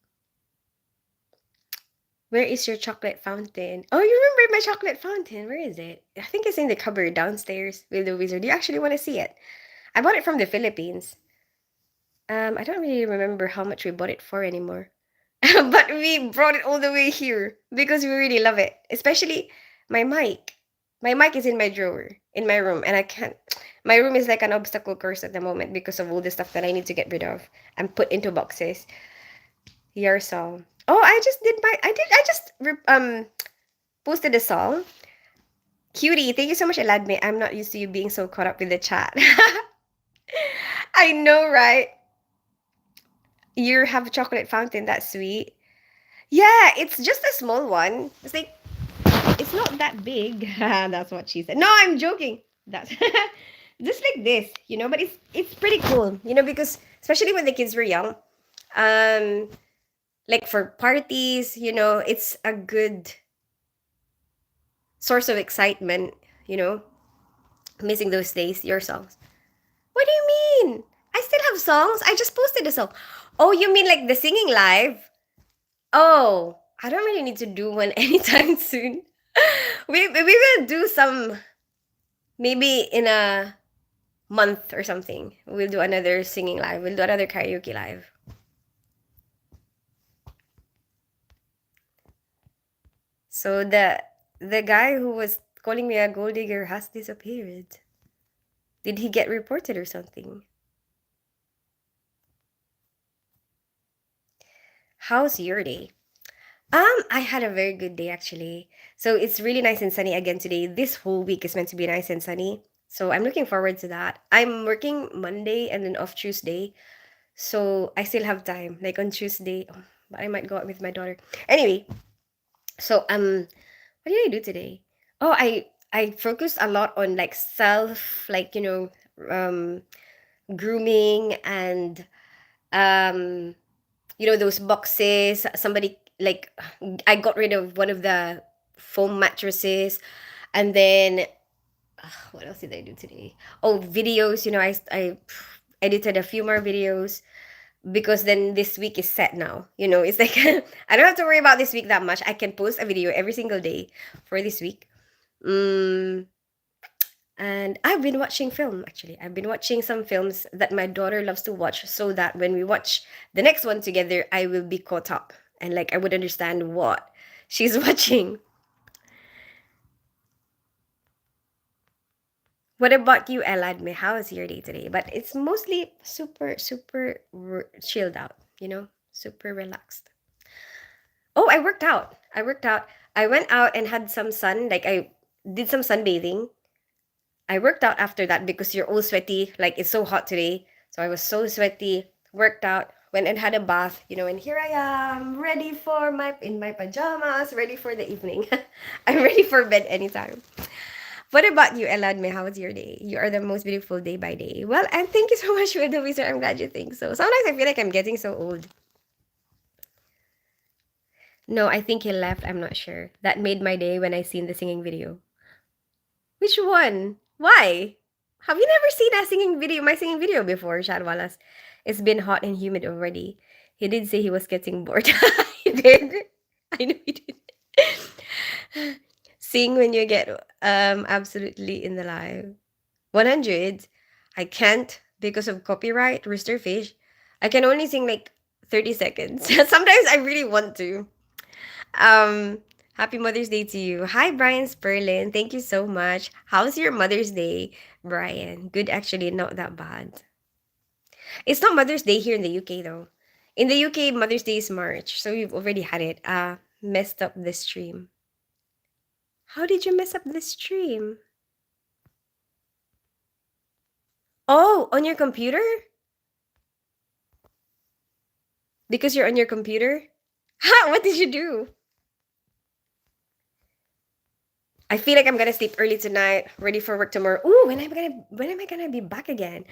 Where is your chocolate fountain? Oh, you remember my chocolate fountain? Where is it? I think it's in the cupboard downstairs with the wizard. Do you actually want to see it? I bought it from the Philippines. I don't really remember how much we bought it for anymore. But we brought it all the way here because we really love it. Especially my mic. My mic is in my drawer in my room, and I can't. My room is like an obstacle course at the moment because of all the stuff that I need to get rid of and put into boxes. Your song. Oh, I just did my. I did. I just posted a song. Cutie, thank you so much, Eladme. I'm not used to you being so caught up with the chat. I know, right? You have a chocolate fountain. That's sweet. Yeah, it's just a small one. It's like it's not that big. That's what she said. No, I'm joking. That's just like this, but it's pretty cool, because especially when the kids were young. Um like for parties, it's a good source of excitement, you know, missing those days, your songs. What do you mean? I still have songs. I just posted a song. Oh, you mean like the singing live? Oh, I don't really need to do one anytime soon. We will do some maybe in a month or something. We'll do another singing live. We'll do another karaoke live. So the guy who was calling me a gold digger has disappeared. Did he get reported or something? How's your day? I had a very good day actually. So it's really nice and sunny again today. This whole week is meant to be nice and sunny. So I'm looking forward to that. I'm working Monday and then off Tuesday. So I still have time. Like on Tuesday, but I might go out with my daughter. Anyway, so what did I do today? Oh, I focused a lot on like self, like grooming and um those boxes. Somebody like I got rid of one of the foam mattresses, and then what else did I do today? Oh, videos. I edited a few more videos because then this week is set now. It's like I don't have to worry about this week that much. I can post a video every single day for this week. Mm, and I've been watching film actually. I've been watching some films that my daughter loves to watch so that when we watch the next one together, I will be caught up and like I would understand what she's watching. What about you, Eladme? How is your day today? But it's mostly super, super chilled out, super relaxed. Oh, I worked out. I worked out. I went out and had some sun. Like I did some sunbathing. I worked out after that because you're all sweaty. Like it's so hot today. So I was so sweaty. Worked out, went and had a bath, and here I am, ready for my pajamas, ready for the evening. I'm ready for bed anytime. What about you, Eladme? How was your day? You are the most beautiful day by day. Well, and thank you so much for the wizard. I'm glad you think so. Sometimes I feel like I'm getting so old. No, I think he left. I'm not sure. That made my day when I seen the singing video. Which one? Why? Have you never seen my singing video before, Shadwalas? It's been hot and humid already. He did say he was getting bored. He did. I know he did. Sing when you get absolutely in the live. 100. I can't because of copyright, Rooster Fish. I can only sing like 30 seconds. Sometimes I really want to. Um, Happy Mother's Day to you. Hi, Brian Sperlin. Thank you so much. How's your Mother's Day, Brian? Good, actually, not that bad. It's not Mother's Day here in the UK though. In the UK, Mother's Day is March, so we've already had it. Messed up the stream. How did you mess up the stream? Oh, on your computer? Because you're on your computer? Ha! What did you do? I feel like I'm gonna sleep early tonight, ready for work tomorrow. Ooh, when am I gonna be back again?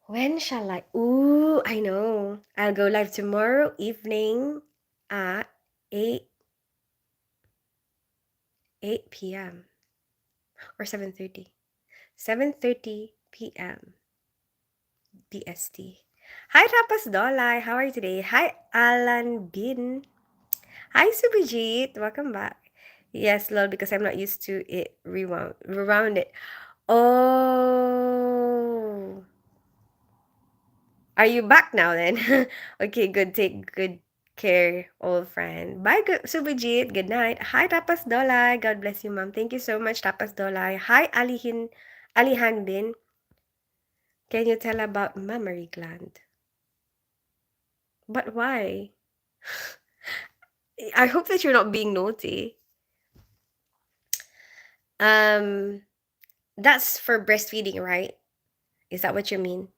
When shall I? Ooh, I know. I'll go live tomorrow evening at 8 p.m. or 7:30. 7:30 p.m. BST. Hi Tapas Dolai, how are you today? Hi Alan Bin. Hi Subhajit, welcome back. Yes, lol, because I'm not used to it. Rewound it. Oh, are you back now then? Okay, good. Take good care, old friend. Bye, good Subhajit. Good night. Hi, Tapas Dolai. God bless you, mom. Thank you so much, Tapas Dolai. Hi, Alihan Bin. Can you tell about mammary gland? But why? I hope that you're not being naughty. Um, that's for breastfeeding, right? Is that what you mean?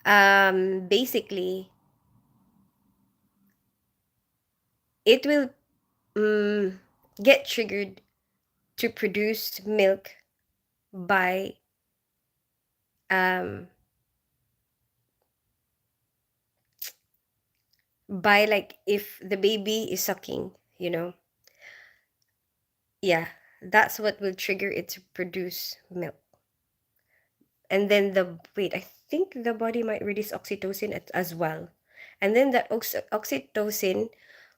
Basically, it will mm, get triggered to produce milk by um like if the baby is sucking, you know. Yeah, that's what will trigger it to produce milk. And then the wait, I think the body might release oxytocin as well. And then that oxytocin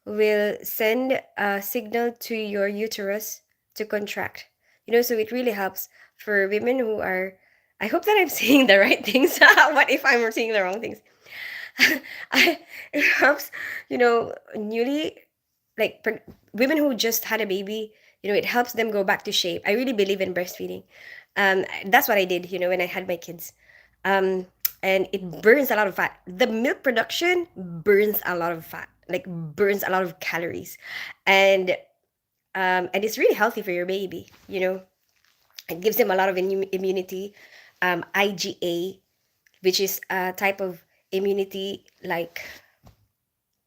will send a signal to your uterus to contract. You know, so it really helps for women who are, I hope that I'm saying the right things. What if I'm saying the wrong things? It helps, newly, like women who just had a baby, it helps them go back to shape. I really believe in breastfeeding. That's what I did, when I had my kids. Um, and it burns a lot of fat. The milk production burns a lot of fat, like burns a lot of calories. And and it's really healthy for your baby, It gives him a lot of immunity. IgA, which is a type of immunity like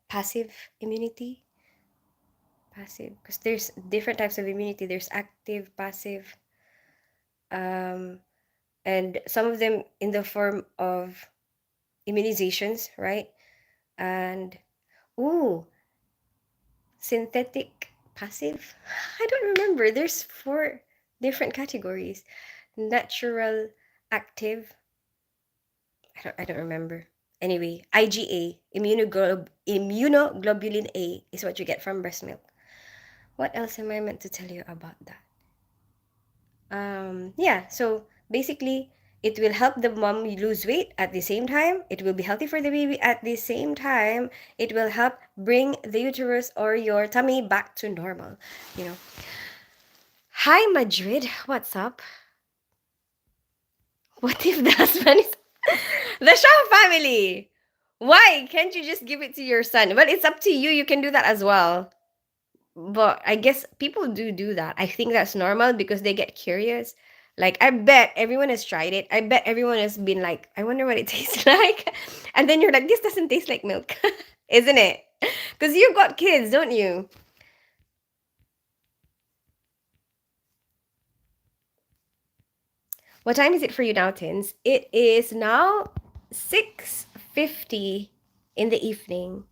passive immunity. Passive, because there's different types of immunity. There's active, passive, um, and some of them in the form of immunizations, right? And ooh, synthetic passive. I don't remember. There's four different categories. Natural, active. I don't remember. Anyway, IgA, immunoglobulin A is what you get from breast milk. What else am I meant to tell you about that? Yeah, so basically it will help the mom lose weight at the same time. It will be healthy for the baby at the same time. It will help bring the uterus or your tummy back to normal, you know. Hi Madrid, what's up? What if the husband is the Shaw family? Why can't you just give it to your son? Well, it's up to you. You can do that as well. But I guess people do that. I think that's normal because they get curious. Like I bet everyone has tried it. I bet everyone has been like, I wonder what it tastes like. And then you're like, this doesn't taste like milk, isn't it? Because you've got kids, don't you? What time is it for you now, Tins? It is now 6:50 in the evening.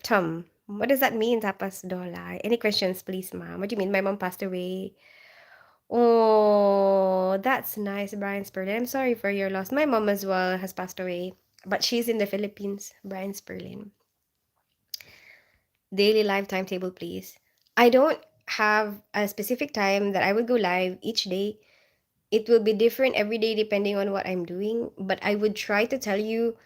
Tom, what does that mean, tapas dola? Any questions, please, ma'am? What do you mean? My mom passed away. Oh, that's nice, Brian Sperlin. I'm sorry for your loss. My mom as well has passed away, but she's in the Philippines. Brian Sperlin. Daily live timetable, please. I don't have a specific time that I would go live each day. It will be different every day depending on what I'm doing, but I would try to tell you,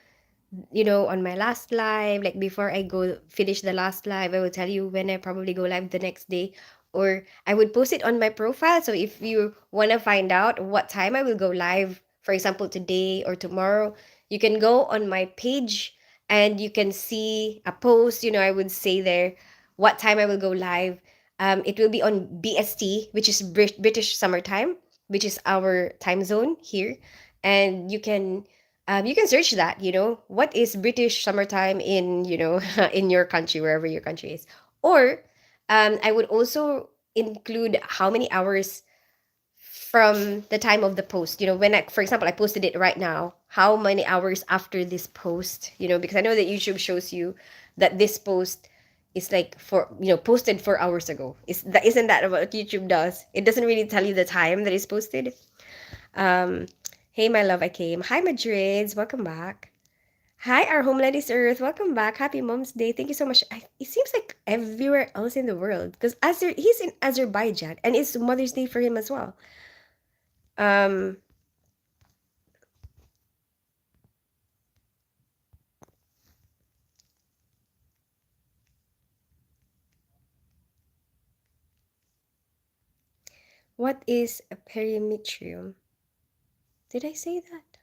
on my last live, like before I go finish the last live, I will tell you when I probably go live the next day. Or I would post it on my profile. So if you want to find out what time I will go live for example, today or tomorrow, you can go on my page and you can see a post. I would say there what time I will go live. It will be on BST, which is British Summertime, which is our time zone here, and you can search that. What is British Summertime in in your country, wherever your country is, or I would also include how many hours from the time of the post. When for example, I posted it right now, how many hours after this post, because I know that YouTube shows you that this post is like posted 4 hours ago. Isn't that what YouTube does? It doesn't really tell you the time that it's posted. Um, hey, my love, I came. Hi, Madrids. Welcome back. Hi, our homeland is Earth. Welcome back. Happy Mom's Day. Thank you so much. It seems like everywhere else in the world, because he's in Azerbaijan, and it's Mother's Day for him as well. Um, what is a perimetrium? Did I say that?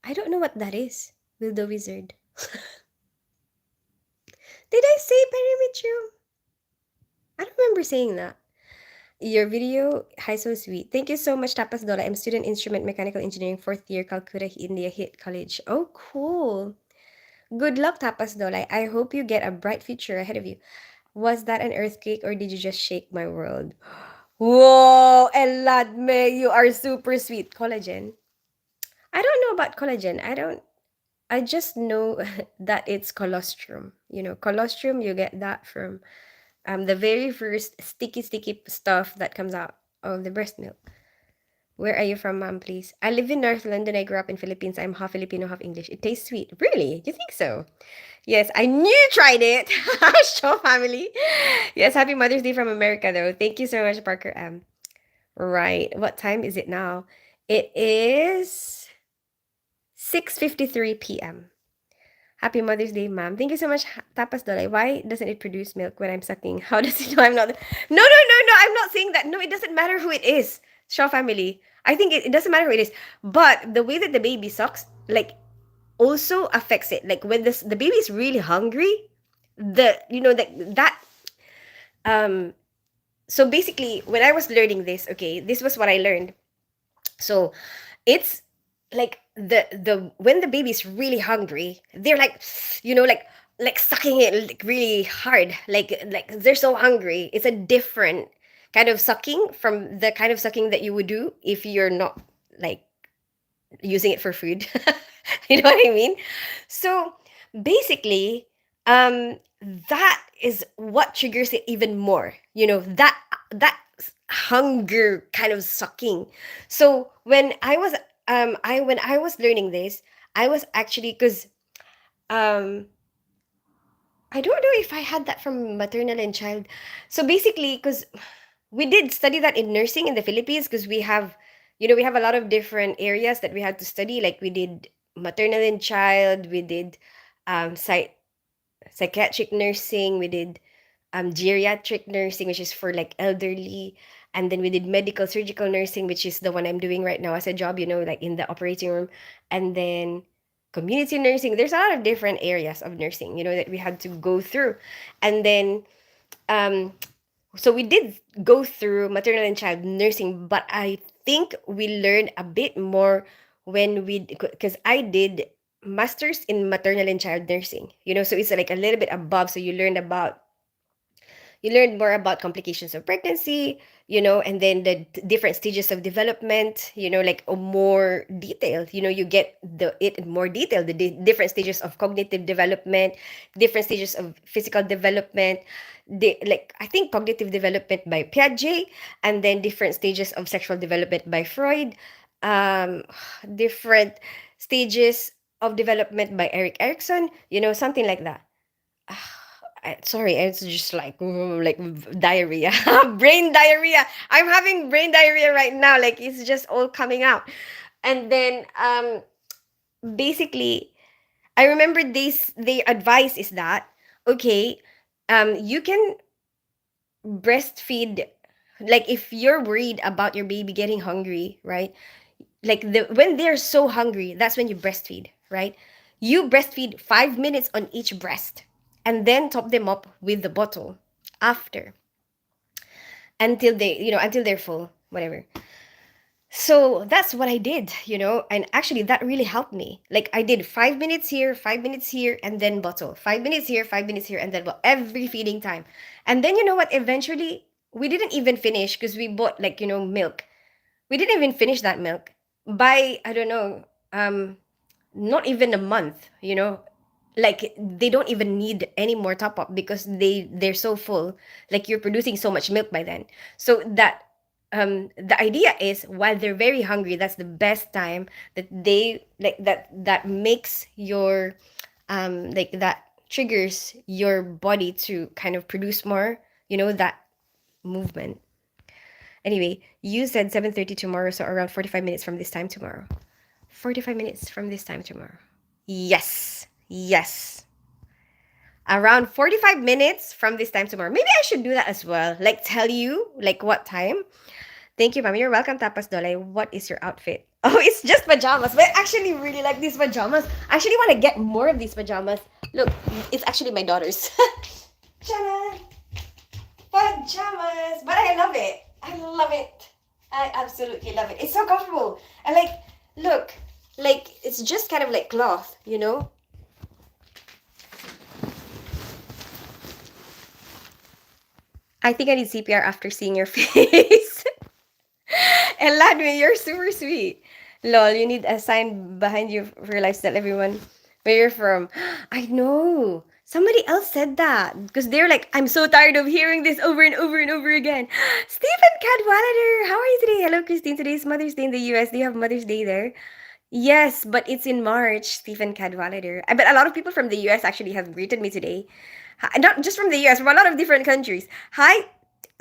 I don't know what that is. Will the wizard? Did I say perimetrium? I don't remember saying that. Your video, hi, so sweet. Thank you so much, Tapas Dola. I'm student instrument mechanical engineering, fourth year, Calcutta, India, hit college. Oh, cool. Good luck, Tapas Dola. I hope you get a bright future ahead of you. Was that an earthquake or did you just shake my world? Whoa, Eladme, you are super sweet. Collagen. I don't know about collagen. I just know that it's colostrum. Colostrum, you get that from the very first sticky stuff that comes out of the breast milk. Where are you from, ma'am, please? I live in North London. I grew up in Philippines. I'm half Filipino, half English. It tastes sweet. Really? You think so? Yes, I knew you tried it. Show family. Yes, happy Mother's Day from America, though. Thank you so much, Parker M. Right. What time is it now? It is 6:53 p.m. Happy Mother's Day, ma'am. Thank you so much, Tapas Dolay. Why doesn't it produce milk when I'm sucking? How does it know I'm not? No, no, no, no. I'm not saying that. No, it doesn't matter who it is. Shaw family. I think it doesn't matter who it is. But the way that the baby sucks, like, also affects it. Like when the baby is really hungry, that um. So basically, when I was learning this, okay, this was what I learned. So it's like the when the baby's really hungry, they're like, like sucking it like really hard, like they're so hungry. It's a different kind of sucking from the kind of sucking that you would do if you're not like using it for food. You know what I mean? So basically, that is what triggers it even more. That hunger kind of sucking. So when I was learning this, I was actually because um I don't know if I had that from maternal and child. So basically, because we did study that in nursing in the Philippines, because we have a lot of different areas that we had to study. Like we did maternal and child, we did psychiatric nursing, we did geriatric nursing, which is for like elderly, and then we did medical surgical nursing, which is the one I'm doing right now as a job, like in the operating room, and then community nursing. There's a lot of different areas of nursing, that we had to go through, and then um so we did go through maternal and child nursing, but I think we learned a bit more when because I did masters in maternal and child nursing, so it's like a little bit above. So you learn more about complications of pregnancy, and then the different stages of development, like a more detailed, you get it in more detail, the different stages of cognitive development, different stages of physical development, like I think cognitive development by Piaget, and then different stages of sexual development by Freud, um, different stages of development by Eric Erikson, something like that. Sorry, it's just like diarrhea, brain diarrhea. I'm having brain diarrhea right now. Like it's just all coming out. And then basically, I remember this. The advice is that okay, you can breastfeed like if you're worried about your baby getting hungry, right? Like when they're so hungry, that's when you breastfeed, right? You breastfeed 5 minutes on each breast, and then top them up with the bottle after, until until they're full, whatever. So that's what I did, and actually that really helped me. Like I did 5 minutes here, 5 minutes here, and then bottle. 5 minutes here, 5 minutes here, and then every feeding time. And then you know what? Eventually, we didn't even finish because we bought like milk. We didn't even finish that milk by, I don't know, not even a month. Like they don't even need any more top up because they're so full. Like you're producing so much milk by then. So that the idea is while they're very hungry, that's the best time that they like that makes your like that triggers your body to kind of produce more, that movement. Anyway, you said 7:30 tomorrow, so around 45 minutes from this time tomorrow. 45 minutes from this time tomorrow. Yes. Yes. Around 45 minutes from this time tomorrow. Maybe I should do that as well. Like tell you like what time. Thank you, ma'am. You're welcome, Tapas Dole. What is your outfit? Oh, it's just pajamas. But I actually really like these pajamas. I actually want to get more of these pajamas. Look, it's actually my daughter's. Ta-da! Pajamas. But I love it. I love it. I absolutely love it. It's so comfortable. And like, look, like it's just kind of like cloth, I think I need CPR after seeing your face. And Ladwin, you're super sweet. Lol, you need a sign behind you for your lifestyle, everyone. Where you're from. I know. Somebody else said that. Because they're like, I'm so tired of hearing this over and over and over again. Stephen Cadwallader, how are you today? Hello, Christine. Today's Mother's Day in the US. Do you have Mother's Day there? Yes, but it's in March, Stephen Cadwallader. I bet a lot of people from the US actually have greeted me today. Not just from the US, from a lot of different countries. Hi,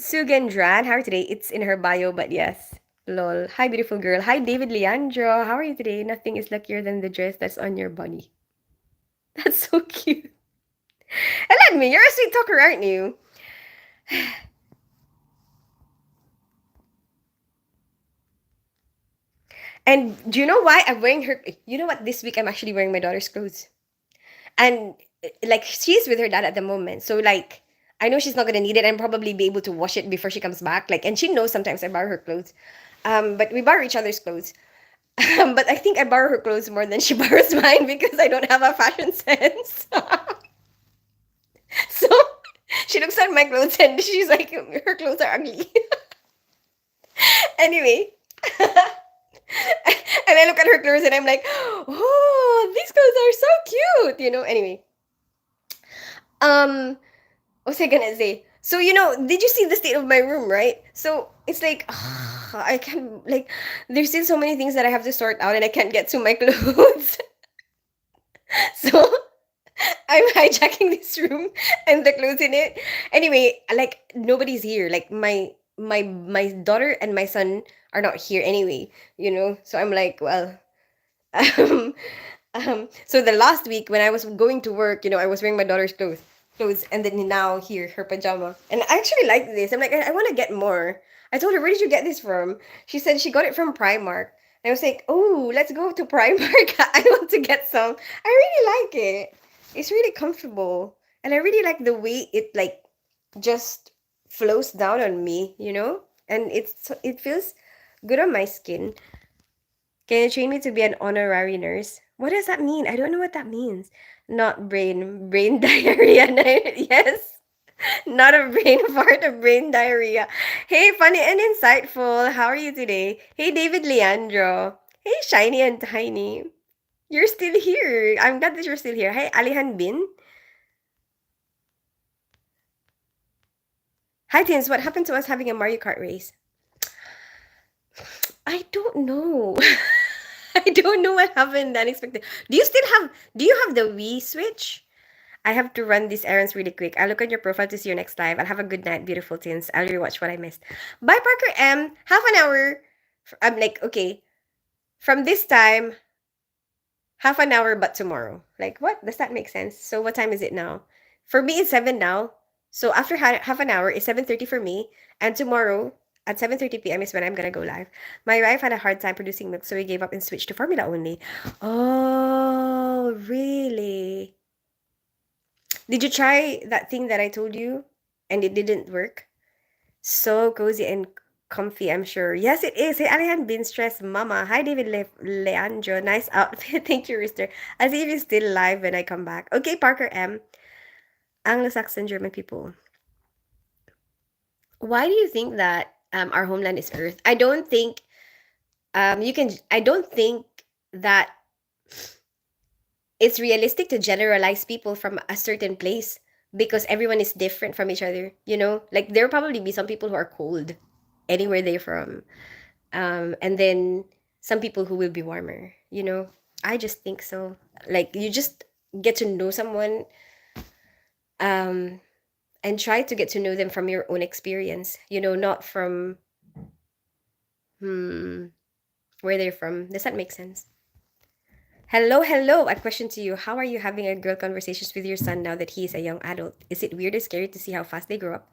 Sugendran. How are you today? It's in her bio, but yes. Lol. Hi, beautiful girl. Hi, David Leandro. How are you today? Nothing is luckier than the dress that's on your body. That's so cute. And let me, you're a sweet talker, aren't you? And do you know why I'm wearing her? You know what? This week I'm actually wearing my daughter's clothes. And like she's with her dad at the moment. So like I know she's not gonna need it and probably be able to wash it before she comes back. Like and she knows sometimes I borrow her clothes. But we borrow each other's clothes. But I think I borrow her clothes more than she borrows mine because I don't have a fashion sense. So she looks at my clothes and she's like, her clothes are ugly. Anyway. And I look at her clothes and I'm like, oh, these clothes are so cute. Anyway. Um, what was I gonna say? So, did you see the state of my room, right? So it's like, I can't, like, there's still so many things that I have to sort out and I can't get to my clothes. So I'm hijacking this room and the clothes in it. Anyway, like nobody's here. Like my daughter and my son are not here anyway, So I'm like, well, um, so the last week when I was going to work, I was wearing my daughter's clothes, and then now here her pajama. And I actually like this. I'm like, I want to get more. I told her, where did you get this from? She said she got it from Primark. And I was like, oh, let's go to Primark. I want to get some. I really like it. It's really comfortable. And I really like the way it like just flows down on me, And it feels good on my skin. Can you train me to be an honorary nurse? What does that mean? I don't know what that means. Not brain diarrhea. Yes. Not a brain fart, a brain diarrhea. Hey, funny and insightful. How are you today? Hey, David Leandro. Hey, Shiny and Tiny. You're still here. I'm glad that you're still here. Hey, Alihan Bin. Hi, Tins. What happened to us having a Mario Kart race? I don't know. I don't know what happened unexpected. Do you have the Wii Switch? I have to run these errands really quick. I'll look on your profile to see your next live. I'll have a good night, beautiful teens. I'll rewatch what I missed. Bye, Parker M. Half an hour. I'm like, okay. From this time, half an hour, but tomorrow. Like, what? Does that make sense? So what time is it now? For me, it's 7 now. So after half an hour, it's 7:30 for me. And tomorrow, At 7:30 p.m. is when I'm gonna go live. My wife had a hard time producing milk, so we gave up and switched to formula only. Oh, really? Did you try that thing that I told you and it didn't work? So cozy and comfy, I'm sure. Yes, it is. Hey, Alihan been stressed, mama. Hi, David Leandro. Nice outfit. Thank you, Rooster. I'll see if he's still live when I come back. Okay, Parker M. Anglo-Saxon German people. Why do you think that our homeland is Earth? I don't think you can. I don't think that it's realistic to generalize people from a certain place because everyone is different from each other. You know, like there will probably be some people who are cold anywhere they're from, and then some people who will be warmer. You know, I just think so. Like you just get to know someone, um, and try to get to know them from your own experience. You know, not from hmm, where they're from. Does that make sense? Hello, hello. A question to you. How are you having a girl conversations with your son now that he is a young adult? Is it weird or scary to see how fast they grow up?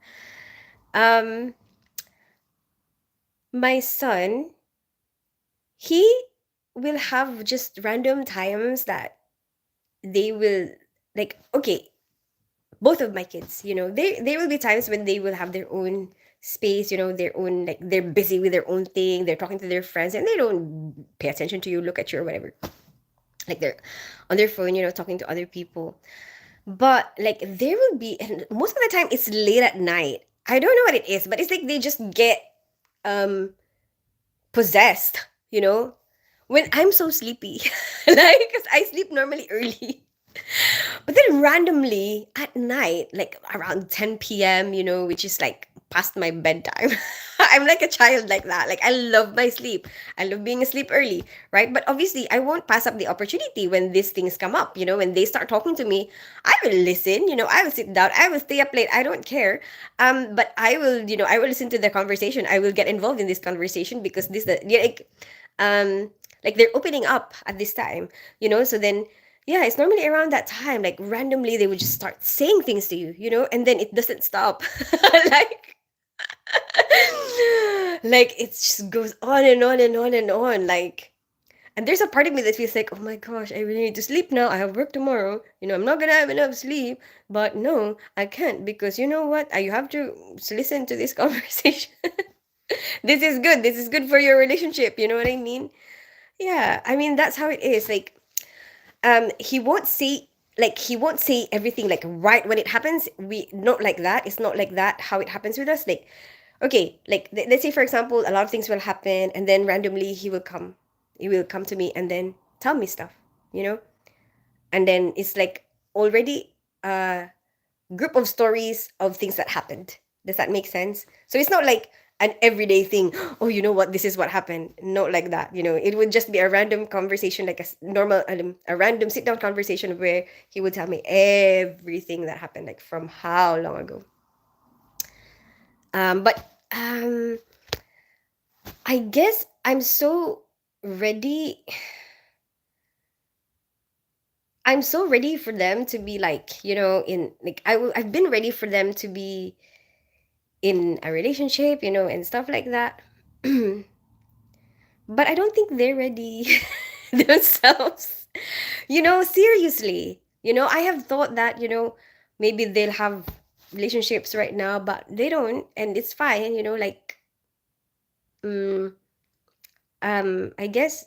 Um, my son, he will have just random times that they will like okay, both of my kids, you know, there will be times when they will have their own space, you know, their own like they're busy with their own thing, they're talking to their friends and they don't pay attention to you, look at you or whatever. Like they're on their phone, you know, talking to other people. But like there will be, and most of the time it's late at night. I don't know what it is, but it's like they just get um possessed, you know? When I'm so sleepy. Like cuz I sleep normally early. But then randomly at night, like around 10 p.m., you know, which is like past my bedtime, I'm like a child like that. Like I love my sleep. I love being asleep early, right? But obviously, I won't pass up the opportunity when these things come up, you know, when they start talking to me. I will listen, you know, I will sit down, I will stay up late, I don't care. But I will, you know, I will listen to the conversation. I will get involved in this conversation because this, the, yeah, like they're opening up at this time, you know, so then yeah, it's normally around that time. Like randomly, they would just start saying things to you, you know, and then it doesn't stop. like, like it just goes on and on and on and on. Like, and there's a part of me that feels like, oh my gosh, I really need to sleep now. I have work tomorrow. You know, I'm not gonna have enough sleep. But no, I can't because you know what? You have to listen to this conversation. This is good. This is good for your relationship. You know what I mean? Yeah, I mean that's how it is. Like he won't say he won't say everything like right when it happens. We not like that. It's not like that how it happens with us. Like okay, like let's say for example a lot of things will happen and then randomly he will come to me and then tell me stuff, you know, and then it's like already a group of stories of things that happened. Does that make sense? So it's not like an everyday thing. Oh, you know what? This is what happened. Not like that. You know, it would just be a random conversation, like normal, a random sit down conversation where he would tell me everything that happened, like from how long ago. But I guess I'm so ready. I'm so ready for them to be like, you know, in like I've been ready for them to be in a relationship, you know, and stuff like that. But I don't think they're ready themselves. You know, seriously. You know, I have thought that, you know, maybe they'll have relationships right now, but they don't, and it's fine, you know, like mm, I guess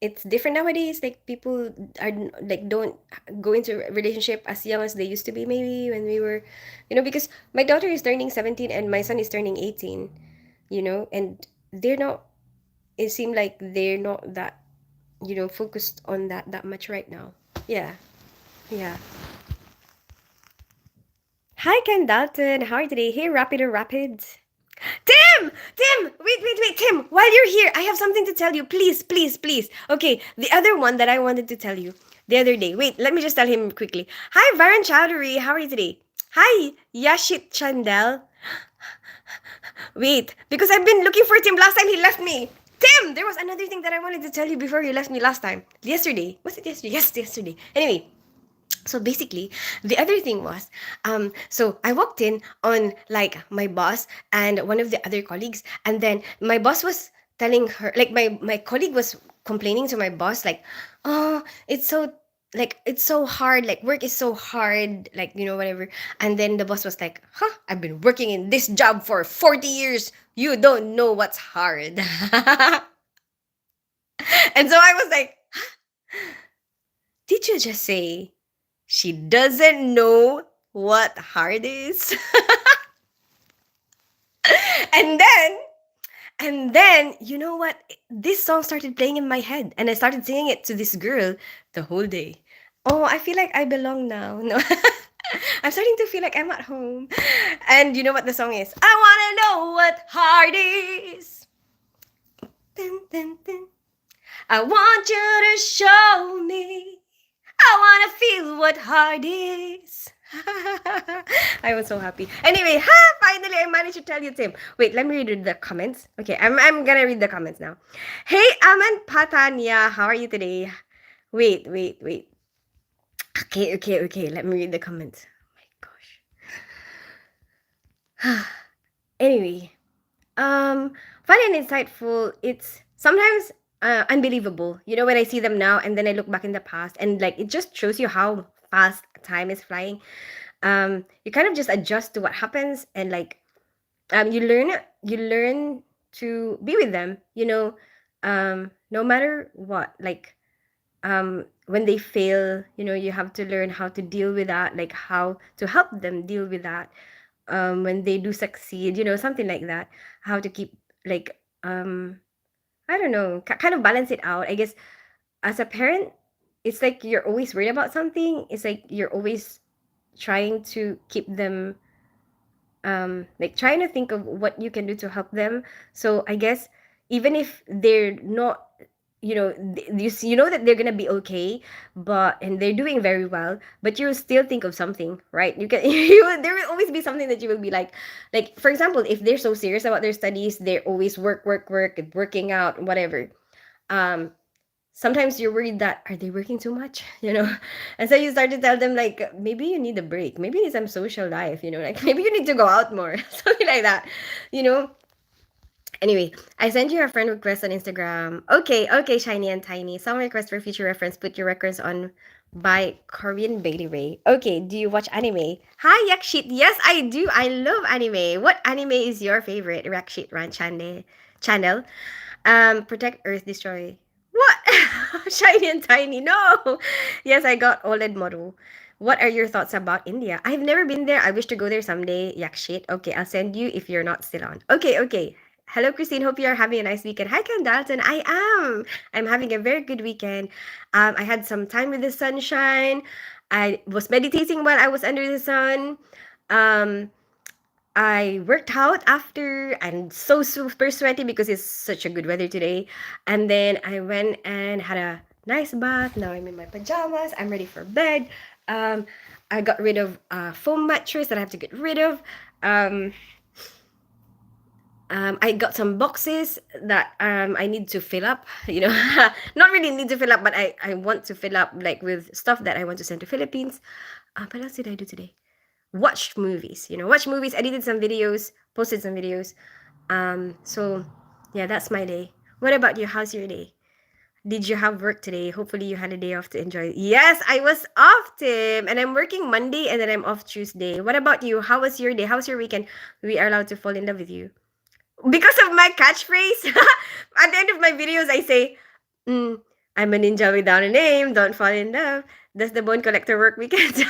it's different nowadays. Like people are like don't go into a relationship as young as they used to be maybe when we were, you know, because my daughter is turning 17 and my son is turning 18, you know, and they're not it seemed like they're not that, you know, focused on that much right now. Yeah. Yeah. Hi Ken Dalton, how are you today? Hey Rapid or Rapids. Tim, Tim, while you're here, I have something to tell you. Please, please, please. Okay, the other one that I wanted to tell you the other day. Wait, let me just tell him quickly. Hi, Varan Chowdhury. How are you today? Hi, Yashit Chandel. Wait, because I've been looking for Tim last time he left me. Tim, there was another thing that I wanted to tell you before you left me last time. Yesterday. Was it yesterday? Yes, yesterday. Anyway, So basically, the other thing was, so I walked in on like my boss and one of the other colleagues, and then my boss was telling her, like my colleague was complaining to my boss, like, oh, it's so like it's so hard, like work is so hard, like whatever. And then the boss was like, huh, I've been working in this job for 40 years. You don't know what's hard. And so I was like, did you just say she doesn't know what hard is? and then you know what? This song started playing in my head and I started singing it to this girl the whole day. Oh, I feel like I belong now. No. I'm starting to feel like I'm at home. And you know what the song is? I wanna know what hard is. Dun, dun, dun. I want you to show me. I wanna feel what hard is. I was so happy. Anyway, finally I managed to tell you, Tim. Wait, let me read the comments. Okay, I'm gonna read the comments now. Hey, Aman Patanya, how are you today? Wait. Okay. Let me read the comments. Oh my gosh. Anyway, fun and insightful. It's sometimes unbelievable. When I see them now and then I look back in the past, and like it just shows you how fast time is flying. You kind of just adjust to what happens, and like you learn to be with them. No matter what, like when they fail, you have to learn how to deal with that, like how to help them deal with that. When they do succeed, something like that, how to keep like I don't know, kind of balance it out, I guess. As a parent, it's like you're always worried about something. It's like you're always trying to keep them, like trying to think of what you can do to help them. So I guess even if they're not, you know that they're gonna be okay, but and they're doing very well, but you will still think of something, right? You can there will always be something that you will be like for example, if they're so serious about their studies, they're always work, working out, whatever. um Sometimes you're worried that are they working too much, and so you start to tell them like maybe you need a break, maybe you need some social life, like maybe you need to go out more, something like that, you know Anyway, I sent you a friend request on Instagram. Okay, Shiny and Tiny. Song request for future reference. Put your records on by Korean Bailey Ray. Okay, do you watch anime? Hi, Yakshit. Yes, I do. I love anime. What anime is your favorite? Yakshit Ran channel. Protect Earth, destroy. What? Shiny and Tiny. No. Yes, I got OLED model. What are your thoughts about India? I've never been there. I wish to go there someday. Yakshit. Okay, I'll send you if you're not still on. Okay. Hello, Christine. Hope you are having a nice weekend. Hi, Ken Dalton. I am. I'm having a very good weekend. I had some time with the sunshine. I was meditating while I was under the sun. Um, I worked out after. I'm so super sweaty because it's such a good weather today. And then I went and had a nice bath. Now I'm in my pajamas. I'm ready for bed. Um, I got rid of a foam mattress that I have to get rid of. Um, I got some boxes that I need to fill up. Not really need to fill up, but I want to fill up like with stuff that I want to send to Philippines. What else did I do today? Watched movies. Watch movies. Edited some videos. Posted some videos. So yeah, that's my day. What about you? How's your day? Did you have work today? Hopefully you had a day off to enjoy. Yes, I was off, Tim, and I'm working Monday and then I'm off Tuesday. What about you? How was your day? How was your weekend? We are allowed to fall in love with you because of my catchphrase. At the end of my videos, I say, mm, "I'm a ninja without a name. Don't fall in love." Does the bone collector work weekends?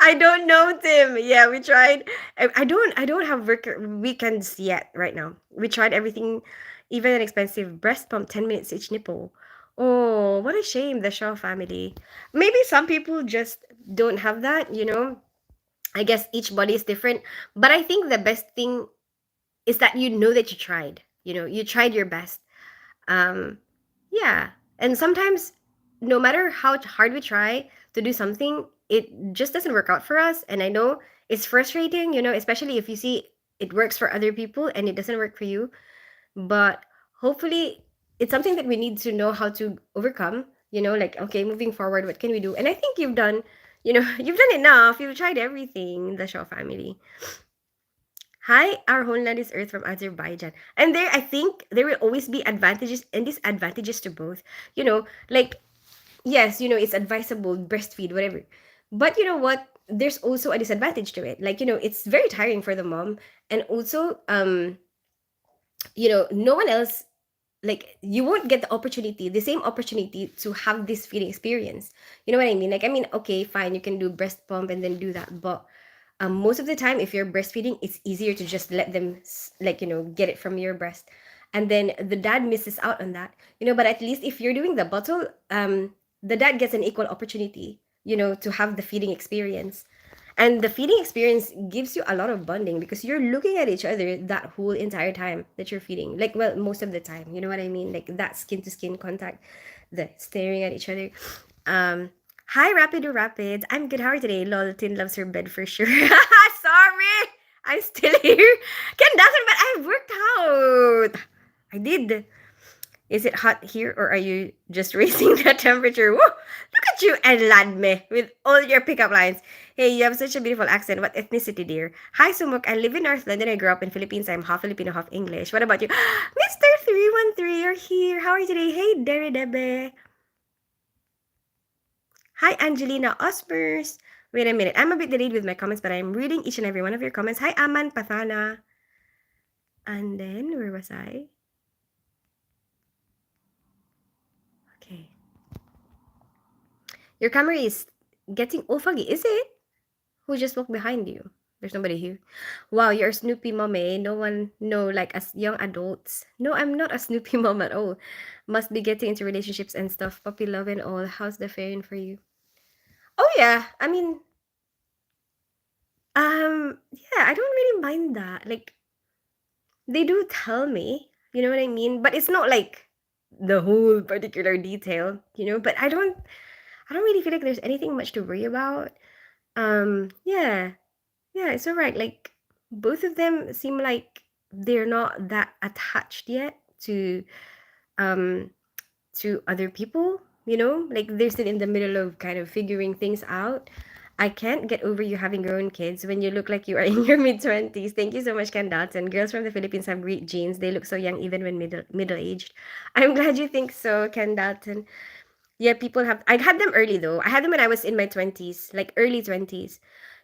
I don't know, Tim. Yeah, we tried. I don't have work weekends yet right now. We tried everything, even an expensive breast pump, 10 minutes each nipple. Oh, what a shame, the Shaw family. Maybe some people just don't have that. I guess each body is different. But I think the best thing is that you know that you tried. You tried your best. Um, yeah. And sometimes, no matter how hard we try to do something, it just doesn't work out for us. And I know it's frustrating, especially if you see it works for other people and it doesn't work for you. But hopefully, it's something that we need to know how to overcome. Like, okay, moving forward, what can we do? And I think you've done, you've done enough. You've tried everything in the Shaw family. Hi, our homeland is Earth from Azerbaijan. And there, I think there will always be advantages and disadvantages to both. Like, yes, it's advisable, breastfeed, whatever. But you know what? There's also a disadvantage to it. Like, it's very tiring for the mom. And also, no one else, like, you won't get the same opportunity to have this feeding experience. You know what I mean? Like, I mean, okay, fine, you can do breast pump and then do that, but most of the time, if you're breastfeeding, it's easier to just let them, like, get it from your breast, and then the dad misses out on that. But at least if you're doing the bottle, the dad gets an equal opportunity, to have the feeding experience. And the feeding experience gives you a lot of bonding because you're looking at each other that whole entire time that you're feeding. Like, well, most of the time, you know what I mean? Like that skin to skin contact, the staring at each other. Um, Hi, Rapid or Rapids. I'm good. How are you today? Lol, Tin loves her bed for sure. Sorry, I'm still here. Ken doesn't, but I worked out. I did. Is it hot here or are you just raising the temperature? Woo! Look at you and Ladme with all your pickup lines. Hey, you have such a beautiful accent. What ethnicity, dear? Hi, Sumuk. I live in North London. I grew up in Philippines. I'm half Filipino, half English. What about you? Mr. 313, you're here. How are you today? Hey, Dere Debe. Hi, Angelina Osmers. Wait a minute. I'm a bit delayed with my comments, but I'm reading each and every one of your comments. Hi, Aman Pathana. And then, where was I? Okay. Your camera is getting all foggy, is it? Who just walked behind you? There's nobody here. Wow, you're a Snoopy mom, eh? No one, no, like as young adults. No, I'm not a Snoopy mom at all. Must be getting into relationships and stuff. Puppy love and all. How's the faring for you? Oh yeah, I mean, yeah, I don't really mind that. Like, they do tell me, you know what I mean? But it's not like the whole particular detail, but I don't really feel like there's anything much to worry about. Yeah. Yeah, it's all right. Like both of them seem like they're not that attached yet um to other people, like they're still in the middle of kind of figuring things out. I can't get over you having grown kids when you look like you are in your mid 20s. Thank you so much, Ken Dalton. Girls from the Philippines have great genes. They look so young even when middle aged. I'm glad you think so, Ken Dalton. Yeah, people have. I had them early though. I had them when I was in my 20s, like early 20s.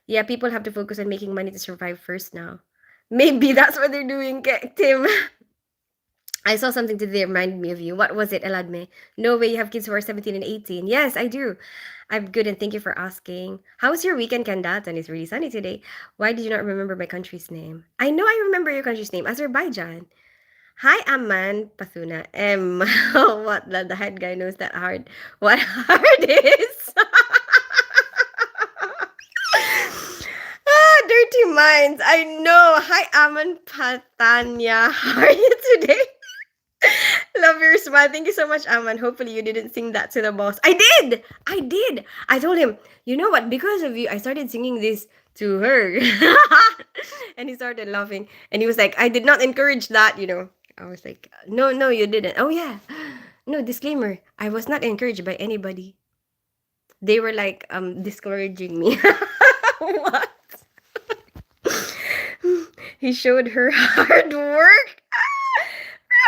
Yeah, people have to focus on making money to survive first now. Maybe that's what they're doing, Tim. I saw something today that reminded me of you. What was it, Eladme? No way you have kids who are 17 and 18. Yes, I do. I'm good and thank you for asking. How was your weekend, Kandatan? It's really sunny today. Why did you not remember my country's name? I know I remember your country's name, Azerbaijan. Hi, Aman Pathuna. What? The head guy knows that hard. What hard is? Dirty minds. I know. Hi, Aman Patanya. How are you today? Love your smile. Thank you so much, Aman. Hopefully, you didn't sing that to the boss. I did. I did. I told him, you know what? Because of you, I started singing this to her. And he started laughing. And he was like, I did not encourage that. I was like, no, no, you didn't. Oh, yeah. No, disclaimer. I was not encouraged by anybody. They were like discouraging me. What? He showed her hard work.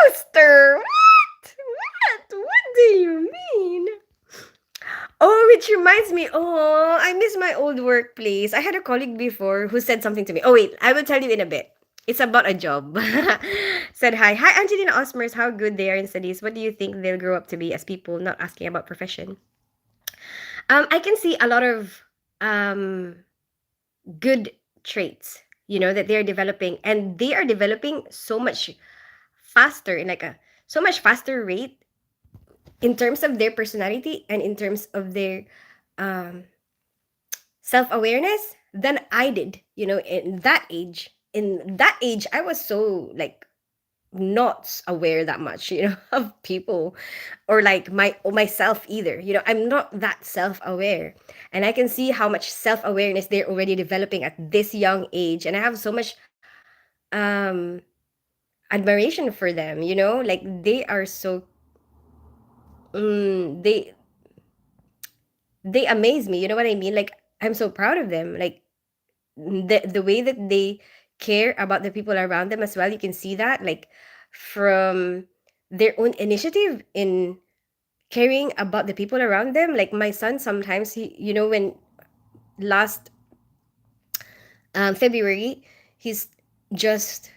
Rooster, what? What do you mean? Oh, which reminds me. Oh, I miss my old workplace. I had a colleague before who said something to me. Oh, wait, I will tell you in a bit. It's about a job. Said hi. Hi, Angelina Osmers. How good they are in studies. What do you think they'll grow up to be as people, not asking about profession? I can see a lot of um good traits, that they're developing, and they are developing so much faster in like a so much faster rate in terms of their personality and in terms of their um self-awareness than I did, in that age. In that age, I was so like not aware that much, of people or like myself either. I'm not that self-aware. And I can see how much self-awareness they're already developing at this young age. And I have so much um admiration for them, like they are so they they amaze me. You know what I mean? Like, I'm so proud of them. Like, the way that they care about the people around them as well. You can see that, like, from their own initiative in caring about the people around them. Like my son, sometimes he, when last February, he's just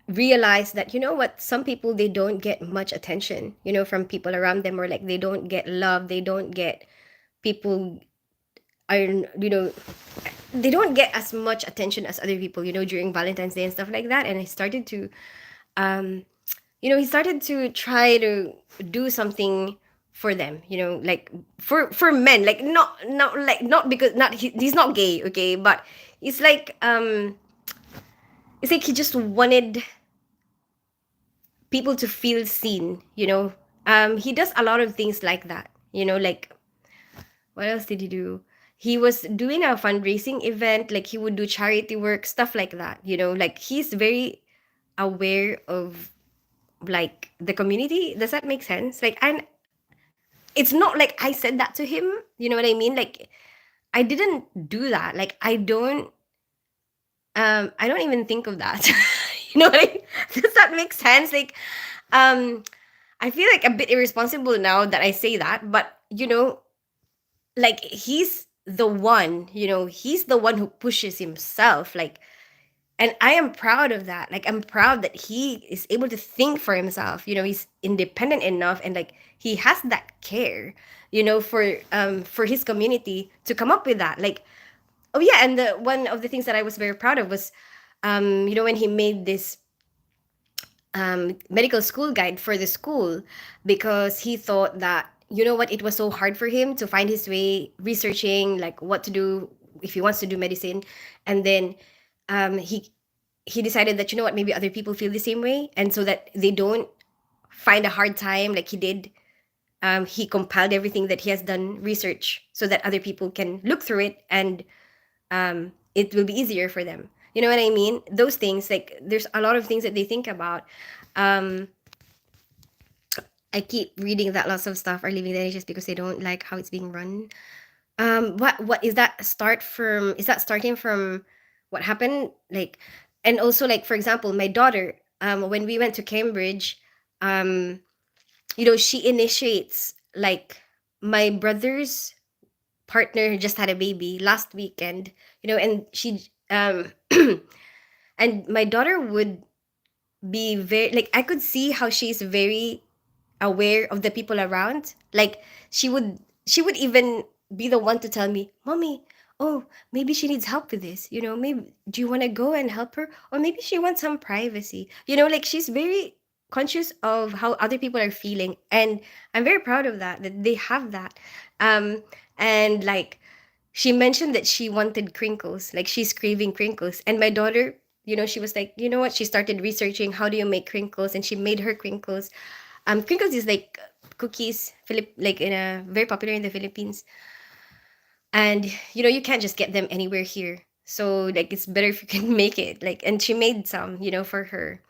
realized that, you know what, some people, they don't get much attention, from people around them, or like they don't get love, they don't get people are, they don't get as much attention as other people, during Valentine's Day and stuff like that. And I started to um he started to try to do something for them, like for men, like not like, not because, not he's not gay, okay, but it's like it's like he just wanted people to feel seen, he does a lot of things like that, like, what else did he do? He was doing a fundraising event, like he would do charity work, stuff like that, like he's very aware of, like, the community. Does that make sense? Like, and it's not like I said that to him, you know what I mean? Like, I didn't do that. Like, I don't even think of that. You know what I Does that make sense? Like, um I feel like a bit irresponsible now that I say that, but like, he's the one who pushes himself, like, and I am proud of that. Like, I'm proud that he is able to think for himself, he's independent enough, and like he has that care, for his community, to come up with that. Like, oh yeah, and the one of the things that I was very proud of was, when he made this medical school guide for the school, because he thought that, you know what, it was so hard for him to find his way researching, like, what to do if he wants to do medicine. And then he decided that, you know what, maybe other people feel the same way, and so that they don't find a hard time like he did, he compiled everything that he has done research, so that other people can look through it, and it will be easier for them. You know what I mean? Those things, like, there's a lot of things that they think about. um I keep reading that lots of stuff are leaving the NHS because they don't like how it's being run. What is that start from? Is that starting from what happened? Like, and also, like, for example, my daughter, when we went to Cambridge, um, she initiates, like, my brother's partner just had a baby last weekend, and she and my daughter would be very, like, I could see how she's very aware of the people around. Like, she would even be the one to tell me, "Mommy, oh, maybe she needs help with this. Maybe, do you want to go and help her, or maybe she wants some privacy." Like, she's very conscious of how other people are feeling, and I'm very proud of that they have that. Um, and like, she mentioned that she wanted crinkles, like she's craving crinkles, and my daughter. She was like, you know what? She started researching how do you make crinkles, and she made her crinkles. Crinkles is like cookies, like in a very popular in the Philippines, and you can't just get them anywhere here. So like it's better if you can make it. Like, and she made some, for her,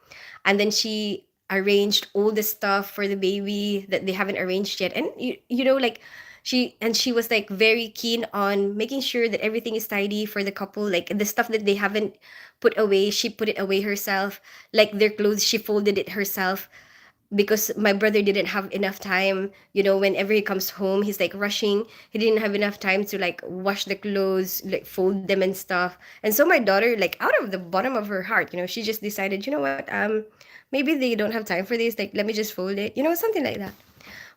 and then she arranged all the stuff for the baby that they haven't arranged yet, and like she was like very keen on making sure that everything is tidy for the couple, like the stuff that they haven't put away, she put it away herself, like their clothes, she folded it herself, because my brother didn't have enough time. Whenever he comes home, he's like rushing, he didn't have enough time to like wash the clothes, like fold them and stuff. And so my daughter, like out of the bottom of her heart, she just decided, you know what, maybe they don't have time for this, like let me just fold it, something like that.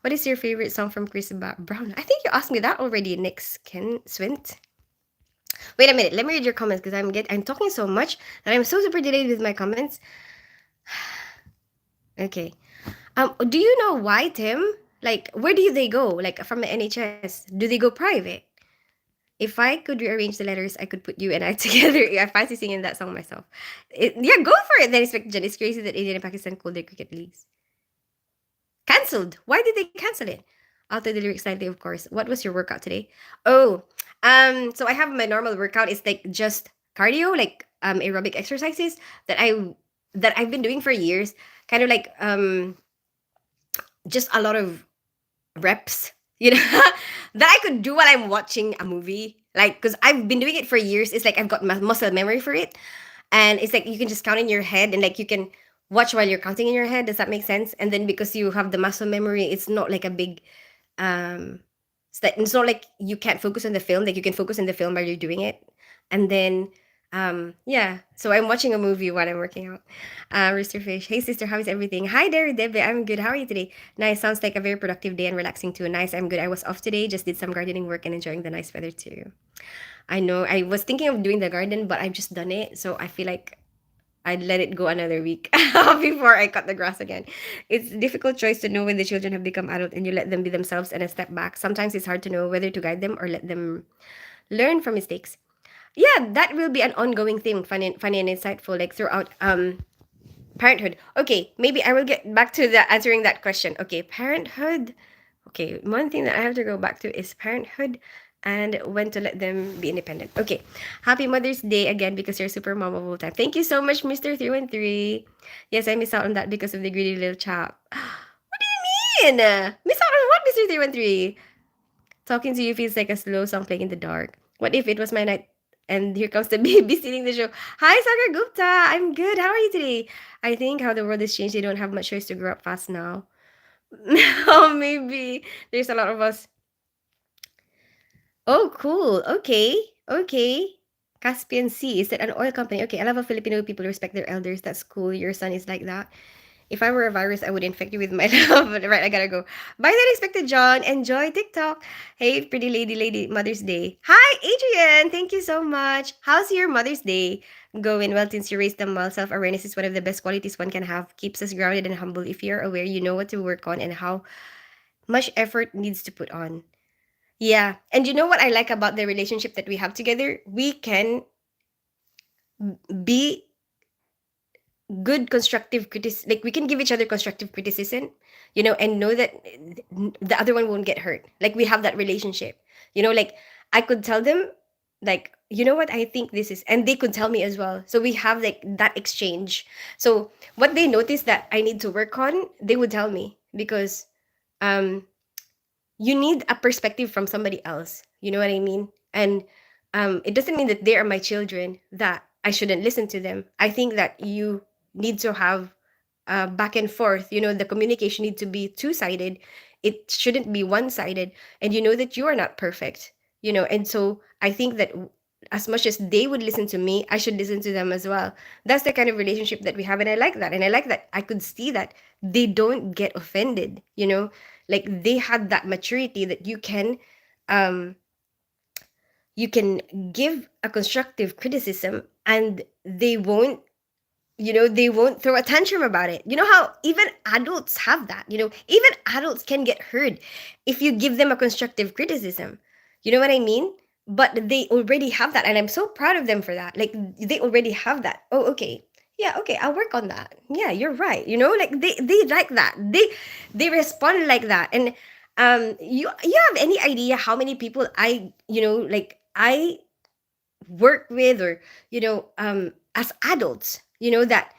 What is your favorite song from Chris Brown? I think you asked me that already, Nick Swint. Wait a minute, let me read your comments, because I'm talking so much that I'm so super delayed with my comments. Okay. Do you know why, Tim? Like, where do they go? Like, from the NHS, do they go private? If I could rearrange the letters, I could put you and I together. Yeah, I fancy singing that song myself. Yeah, go for it. Then it's crazy that India and Pakistan called their cricket leagues. Cancelled. Why did they cancel it? Alter the lyrics slightly, of course. What was your workout today? Oh, so I have my normal workout. It's like just cardio, like aerobic exercises that I've been doing for years. Kind of like just a lot of reps, You know, that I could do while I'm watching a movie. Like, because I've been doing it for years. It's like I've got muscle memory for it. And it's like you can just count in your head and like you can watch while you're counting in your head. Does that make sense? And then because you have the muscle memory, it's not like a big um it's not like you can't focus on the film, like you can focus on the film while you're doing it. And then yeah, so I'm watching a movie while I'm working out. Rooster Fish, hey sister, how is everything? Hi there, Debbie, I'm good, how are you today? Nice, sounds like a very productive day and relaxing too. Nice, I'm good, I was off today, just did some gardening work and enjoying the nice weather too. I know I was thinking of doing the garden, but I've just done it, so I feel like I'd let it go another week before I cut the grass again. It's a difficult choice to know when the children have become adult and you let them be themselves and a step back. Sometimes it's hard to know whether to guide them or let them learn from mistakes. Yeah, that will be an ongoing thing, funny and insightful, like throughout parenthood. Okay, maybe I will get back to the answering that question. Okay, parenthood. Okay, one thing that I have to go back to is parenthood and when to let them be independent. Okay, happy Mother's Day again because you're super mom of all time. Thank you so much, Mr. 313. Yes, I missed out on that because of the greedy little chap. What do you mean? Miss out on what, Mr. 313? Talking to you feels like a slow song playing in the dark. What if it was my night and here comes the baby stealing the show? Hi, Sagar Gupta. I'm good. How are you today? I think how the world has changed. They don't have much choice to grow up fast now. Oh, maybe there's a lot of us. Oh, cool. Okay. Okay. Caspian Sea. Is it an oil company? Okay. I love how Filipino people respect their elders. That's cool. Your son is like that. If I were a virus, I would infect you with my love. But right, I gotta go. Bye then, expected John. Enjoy TikTok. Hey, pretty lady, Mother's Day. Hi, Adrian. Thank you so much. How's your Mother's Day going? Well, since you raised them well, self awareness is one of the best qualities one can have. Keeps us grounded and humble. If you're aware, you know what to work on and how much effort needs to put on. Yeah. And you know what I like about the relationship that we have together? We can be good constructive criticism, like we can give each other constructive criticism, and know that the other one won't get hurt. Like we have that relationship. Like I could tell them, like, you know what, I think this is, and they could tell me as well. So we have like that exchange. So what they notice that I need to work on, they would tell me because um you need a perspective from somebody else. You know what I mean? And it doesn't mean that they are my children that I shouldn't listen to them. I think that you need to have back and forth. The communication need to be two-sided. It shouldn't be one-sided. And you know that you are not perfect. And so I think that as much as they would listen to me, I should listen to them as well. That's the kind of relationship that we have, and I like that. And I like that I could see that they don't get offended. Like they had that maturity that um you can give a constructive criticism and they won't throw a tantrum about it. You know how even adults have that. Even adults can get hurt if you give them a constructive criticism. You know what I mean? But they already have that, and I'm so proud of them for that. Like they already have that. Oh, okay. Yeah, okay, I'll work on that. Yeah, you're right. Like they like that. They respond like that. And you have any idea how many people I work with, or as adults, that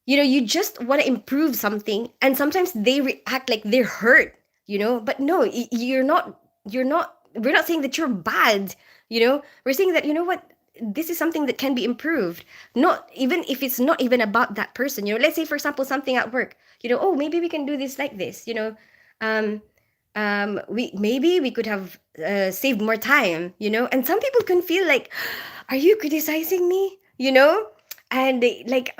you just want to improve something, and sometimes they react like they're hurt. But no, you're not we're not saying that you're bad. We're saying that, what, this is something that can be improved. Not even if it's not even about that person. Let's say for example something at work. Oh, maybe we can do this like this. um we could have saved more time. And some people can feel like, are you criticizing me? And they like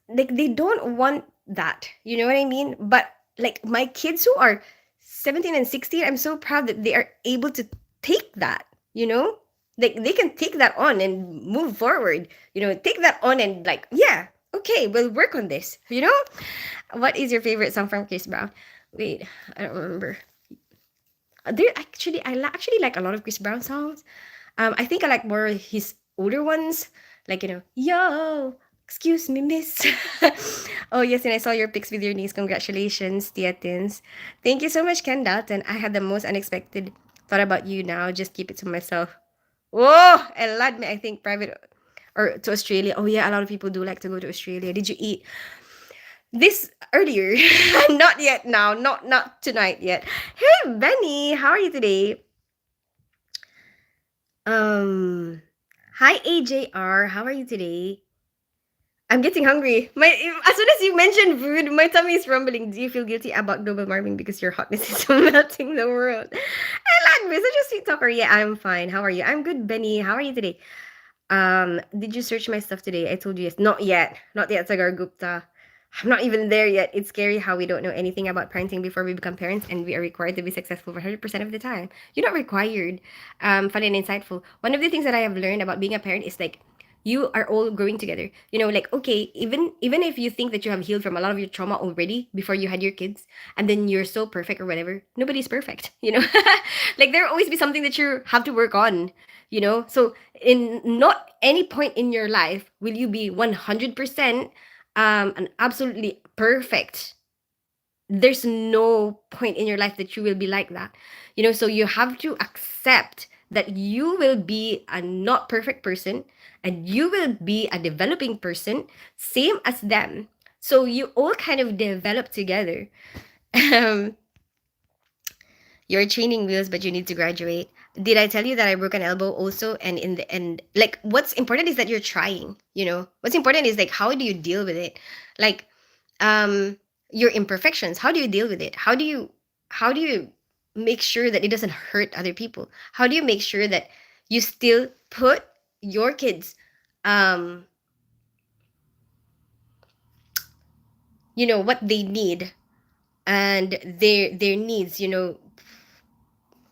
they don't want that. You know what I mean? But like my kids who are 17 and 16, I'm so proud that they are able to take that. Like they can take that on and move forward. Take that on and like, yeah, okay, we'll work on this. What is your favorite song from Chris Brown? Wait, I don't remember. Actually like a lot of Chris Brown songs. I think I like more his older ones, like yo, excuse me, miss. Oh yes, and I saw your pics with your niece. Congratulations, Tietins. Thank you so much, Ken Dalton. I had the most unexpected thought about you. Now just keep it to myself. Oh, and lad me, I think private or to Australia. Oh yeah, a lot of people do like to go to Australia. Did you eat? This earlier, not yet now, not tonight yet. Hey Benny, how are you today? Um, Hi AJR, how are you today? I'm getting hungry. As soon as you mentioned food, my tummy is rumbling. Do you feel guilty about global warming because your hotness is melting the world? I like me, such a sweet talker. Yeah, I'm fine. How are you? I'm good, Benny. How are you today? Did you search my stuff today? I told you yes. Not yet. Not yet, Sagar Gupta. I'm not even there yet. It's scary how we don't know anything about parenting before we become parents, and we are required to be successful 100% of the time. You're not required. Fun and insightful. One of the things that I have learned about being a parent is like you are all growing together. You know, like okay, even if you think that you have healed from a lot of your trauma already before you had your kids, and then you're so perfect or whatever, nobody's perfect. You know, like there will always be something that you have to work on. You know, so in not any point in your life will you be 100% and absolutely perfect. There's no point in your life that you will be like that. You know, so you have to accept that you will be a not perfect person and you will be a developing person, same as them. So you all kind of develop together. um you're training wheels, but you need to graduate. Did I tell you that I broke an elbow also? And in the end, like, what's important is that you're trying. You know, what's important is like, how do you deal with it? Like, um, your imperfections. How do you deal with it? How do you make sure that it doesn't hurt other people? How do you make sure that you still put your kids, um, what they need and their needs.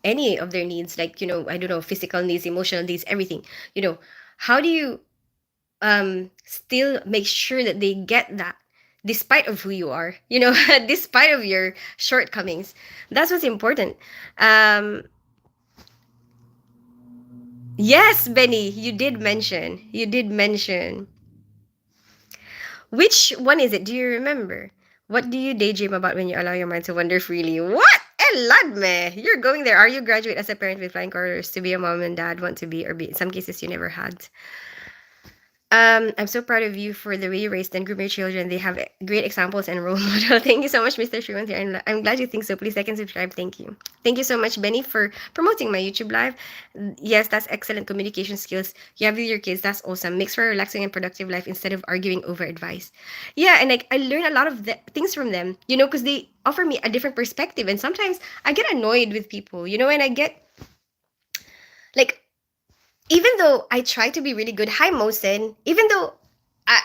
Any of their needs, like I don't know, physical needs, emotional needs, everything. How do you still make sure that they get that despite of who you are, despite of your shortcomings. That's what's important. Yes, Benny, you did mention. Which one is it? Do you remember? What do you daydream about when you allow your mind to wander freely? What? Eladme, you're going there. Are you graduate as a parent with flying colors to be a mom and dad want to be, or be in some cases you never had? I'm so proud of you for the way you raised and groom your children. They have great examples and role model. Thank you so much, Mr. Sriwanti. I'm glad you think so. Please like and subscribe. Thank you. Thank you so much, Benny, for promoting my YouTube live. Yes, that's excellent communication skills you have with your kids. That's awesome. Makes for a relaxing and productive life instead of arguing over advice. Yeah, and like I learn a lot of things from them, because they offer me a different perspective. And sometimes I get annoyed with people, and I get like, even though I try to be really good, hi Mosen, even though, I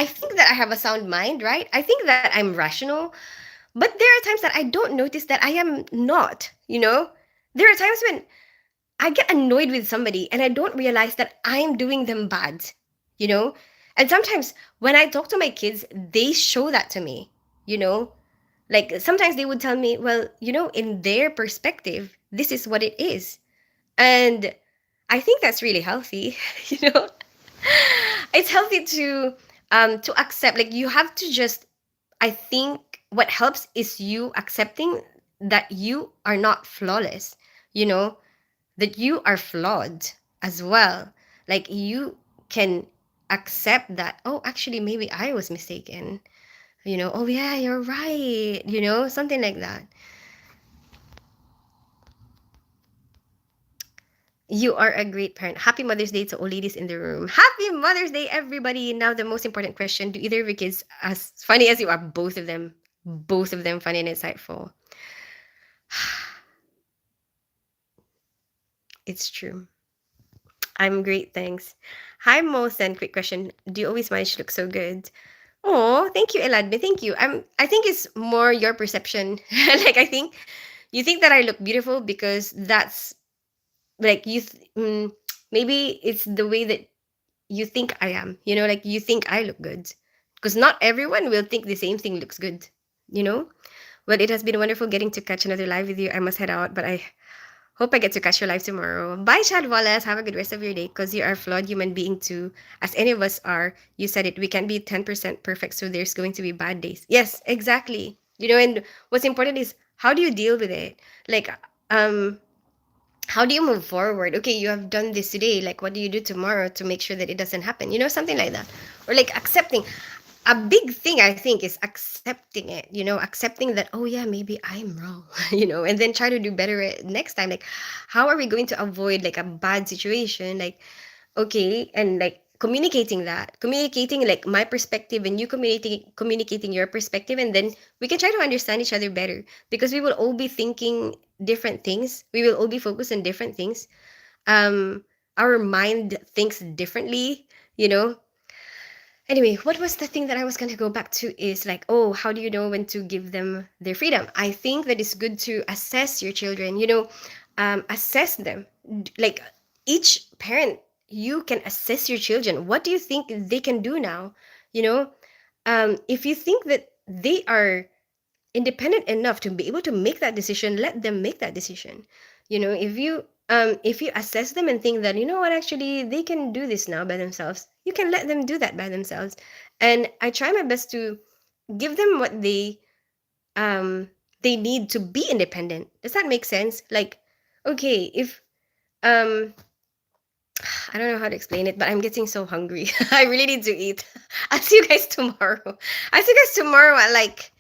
think that I have a sound mind, right? I think that I'm rational, but there are times that I don't notice that I am not. There are times when I get annoyed with somebody and I don't realize that I'm doing them bad, you know? And sometimes when I talk to my kids, they show that to me, you know? Like sometimes they would tell me, well, in their perspective, this is what it is. And I think that's really healthy, you know? It's healthy to accept, like you have to just, I think what helps is you accepting that you are not flawless, you know, that you are flawed as well. Like you can accept that, oh, actually maybe I was mistaken, oh yeah, you're right, something like that. You are a great parent. Happy Mother's Day to all ladies in the room. Happy Mother's Day, everybody. Now, the most important question: do either of your kids as funny as you are? Both of them. Both of them funny and insightful. It's true. I'm great, thanks. Hi, Mosen. Quick question: do you always manage to look so good? Oh, thank you, Eladme. Thank you. I think it's more your perception. Like, I think you think that I look beautiful because that's like maybe it's the way that you think I am, like you think I look good. Because not everyone will think the same thing looks good, you know? Well, it has been wonderful getting to catch another live with you. I must head out, but I hope I get to catch your live tomorrow. Bye, Chad Wallace. Have a good rest of your day because you are a flawed human being too, as any of us are. You said it. We can't be 10% perfect, so there's going to be bad days. Yes, exactly. And what's important is how do you deal with it? Like, how do you move forward? Okay, you have done this today. Like, what do you do tomorrow to make sure that it doesn't happen? Something like that. Or like accepting. a big thing I think is accepting it, accepting that, oh yeah, maybe I'm wrong, and then try to do better next time. Like, how are we going to avoid like a bad situation? Like, okay, and like communicating like my perspective and you communicating your perspective, and then we can try to understand each other better, because we will all be thinking different things. We will all be focused on different things. Um, our mind thinks differently, you know Anyway, what was the thing that I was going to go back to is like, oh, how do you know when to give them their freedom? I think that it's good to assess your children, assess them. Like, each parent, you can assess your children. What do you think they can do now? You know, if you think that they are independent enough to be able to make that decision, let them make that decision. If you assess them and think that, you know what, actually they can do this now by themselves, you can let them do that by themselves. And I try my best to give them what they need to be independent. Does that make sense? Like, okay, if um I don't know how to explain it, but I'm getting so hungry. I really need to eat. I'll see you guys tomorrow. I'll see you guys tomorrow at like,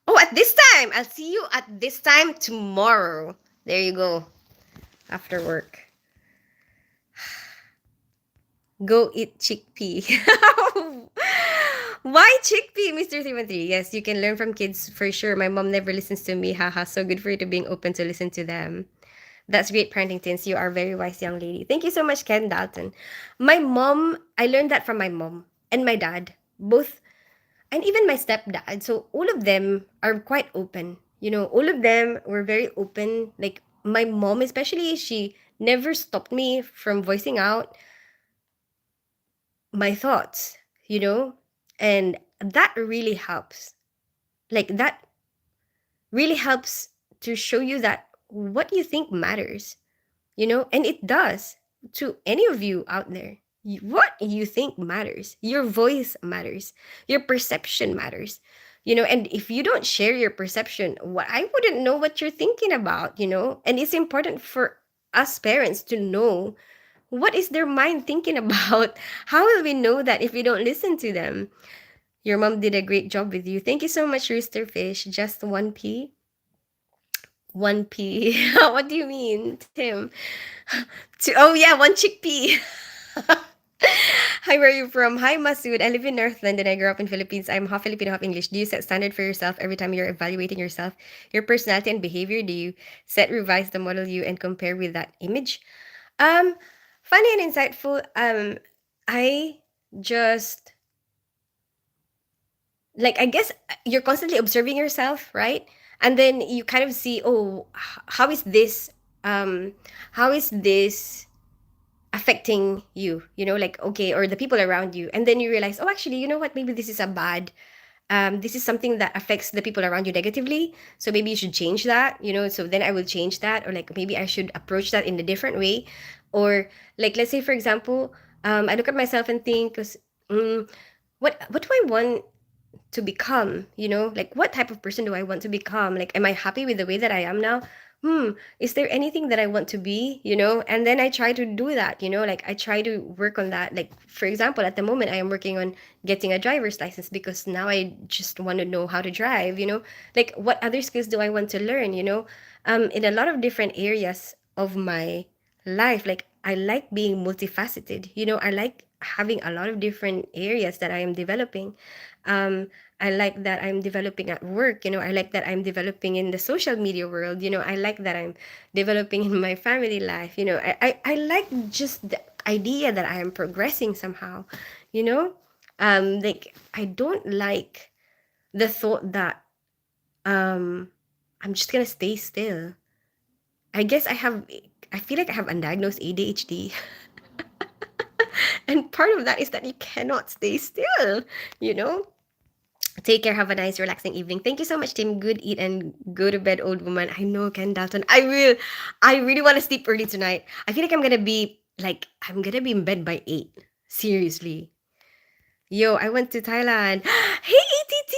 oh, at this time. I'll see you at this time tomorrow. There you go. After work. Go eat chickpea. Why chickpea, Mr. Timothy? Yes, you can learn from kids for sure. My mom never listens to me. Haha, so good for you to being open to listen to them. That's great parenting tips. You are a very wise young lady. Thank you so much, Ken Dalton. My mom, I learned that from my mom and my dad, both, and even my stepdad. So all of them are quite open. All of them were very open. Like my mom, especially, she never stopped me from voicing out my thoughts, and that really helps. Like, that really helps to show you that what you think matters, and it does to any of you out there. What you think matters, your voice matters, your perception matters, and if you don't share your perception, what I wouldn't know what you're thinking about, and it's important for us parents to know what is their mind thinking about. How will we know that if we don't listen to them? Your mom did a great job with you. Thank you so much, Roosterfish. Just 1p. 1p. What do you mean, Tim? Oh yeah, one chickpea. Hi, where are you from? Hi, Masood. I live in North London. I grew up in Philippines. I'm half Filipino, half English. Do you set standard for yourself every time you're evaluating yourself, your personality and behavior? Do you set, revise the model you, and compare with that image? Um, Funny and insightful. I just, like, I guess you're constantly observing yourself, right? And then you kind of see, oh, how is this? How is this affecting you, like, okay, or the people around you, and then you realize, oh, actually, you know what, maybe this is something that affects the people around you negatively, so maybe you should change that, so then I will change that, or like maybe I should approach that in a different way. Or like, let's say for example, I look at myself and think, mm, what do I want to become, like what type of person do I want to become? Like, am I happy with the way that I am now? Is there anything that I want to be, and then I try to do that, like I try to work on that. Like, for example, at the moment I am working on getting a driver's license, because now I just want to know how to drive, like what other skills do I want to learn, in a lot of different areas of my life. Like, I like being multifaceted, I like having a lot of different areas that I am developing. I like that I'm developing at work, I like that I'm developing in the social media world, I like that I'm developing in my family life, I like just the idea that I am progressing somehow, you know like, I don't like the thought that I'm just gonna stay still. I feel like I have undiagnosed ADHD. And part of that is that you cannot stay still, you know Take care. Have a nice, relaxing evening. Thank you so much, Tim. Good eat and go to bed, old woman. I know, Ken Dalton. I will. I really want to sleep early tonight. I feel like I'm gonna be in bed by 8. Seriously. Yo, I went to Thailand. Hey, ATT!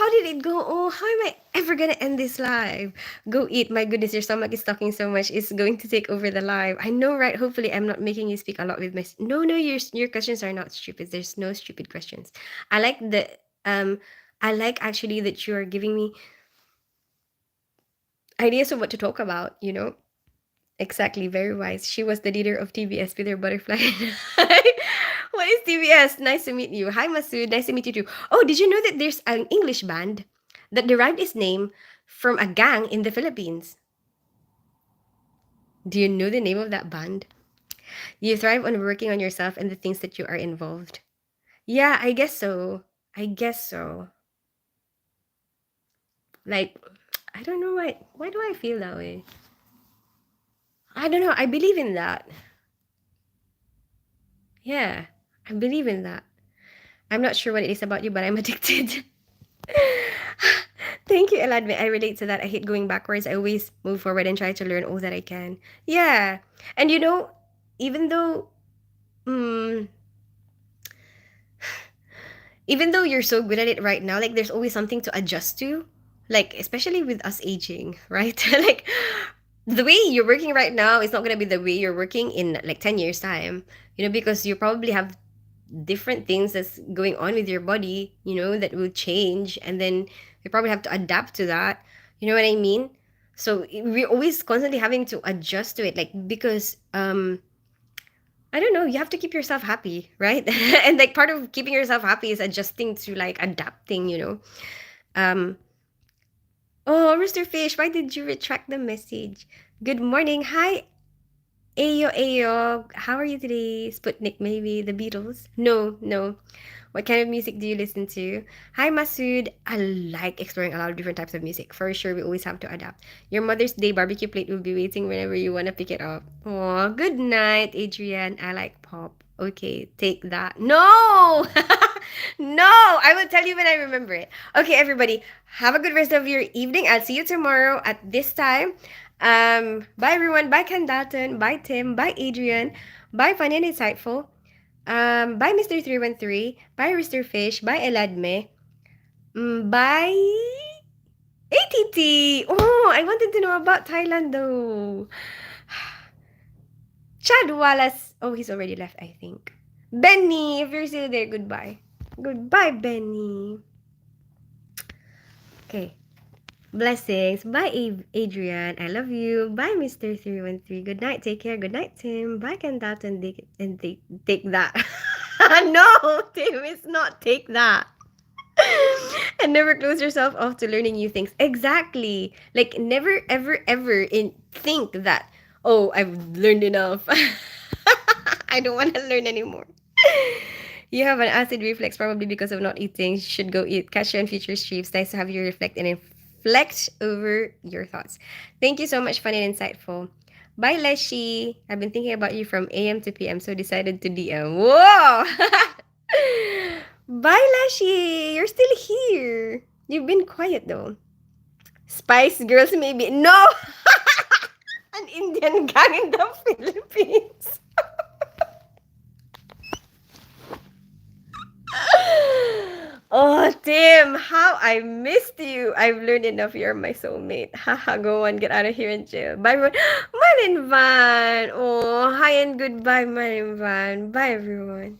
how did it go? Oh, how am I ever gonna end this live? Go eat. My goodness, your stomach is talking so much. It's going to take over the live. I know, right? Hopefully, I'm not making you speak a lot with my. No, no, your questions are not stupid. There's no stupid questions. I like the um. I like actually that you are giving me ideas of what to talk about. You know, exactly, very wise. She was the leader of TBS with her butterfly. What is TBS? Nice to meet you. Hi, Masood. Nice to meet you too. Oh, did you know that there's an English band that derived its name from a gang in the Philippines? Do you know the name of that band? You thrive on working on yourself and the things that you are involved. Yeah, I guess so. I guess so. Like, I don't know why. Why do I feel that way? I don't know. I believe in that. Yeah, I believe in that. I'm not sure what it is about you, but I'm addicted. Thank you, Eladme. I relate to that. I hate going backwards. I always move forward and try to learn all that I can. Yeah. And you know, even though mm, even though you're so good at it right now, like there's always something to adjust to. Like especially with us aging, right? Like the way you're working right now is not gonna be the way you're working in like 10 years time. You know, because you probably have different things that's going on with your body, you know, that will change, and then you probably have to adapt to that. You know what I mean? So we're always constantly having to adjust to it, like because I don't know, you have to keep yourself happy, right? And like part of keeping yourself happy is adjusting to like adapting, you know. Um oh, Rooster Fish, why did you retract the message? Good morning. Hi, Ayo Ayo. How are you today? Sputnik, maybe the Beatles? No, no. What kind of music do you listen to? Hi, Masood. I like exploring a lot of different types of music. For sure, we always have to adapt. Your Mother's Day barbecue plate will be waiting whenever you want to pick it up. Oh, good night, Adrian. I like pop. Okay, take that. No! No! I will tell you when I remember it. Okay, everybody, have a good rest of your evening. I'll see you tomorrow at this time. Bye, everyone. Bye, Ken Dalton. Bye, Tim. Bye, Adrian. Bye, Fun and Insightful. Bye Mr. 313. Bye Rooster Fish. Bye Eladme. Bye ATT. Oh, I wanted to know about Thailand though. Chad Wallace. Oh, he's already left, I think. Benny, if you're still there, goodbye. Goodbye, Benny. Okay. Blessings. Bye, Adrian. I love you. Bye, Mr. 313. Good night. Take care. Good night, Tim. Bye, Kandat, and take that. No, Tim, it's not take that. And never close yourself off to learning new things. Exactly. Like never ever ever think that, oh, I've learned enough. I don't want to learn anymore. You have an acid reflex probably because of not eating. You should go eat. Catch you on future streams. Nice to have you reflect and inflect over your thoughts. Thank you so much, fun and insightful. Bye, Leshy. I've been thinking about you from AM to PM, so decided to DM. Whoa! Bye, Leshy. You're still here. You've been quiet though. Spice Girls, maybe. No! An Indian gang in the Philippines. Oh, Tim, how I missed you. I've learned enough. You're my soulmate. Haha, go on, get out of here and jail. Bye, everyone. Manin Van. Oh, hi and goodbye, Manin Van. Bye, everyone.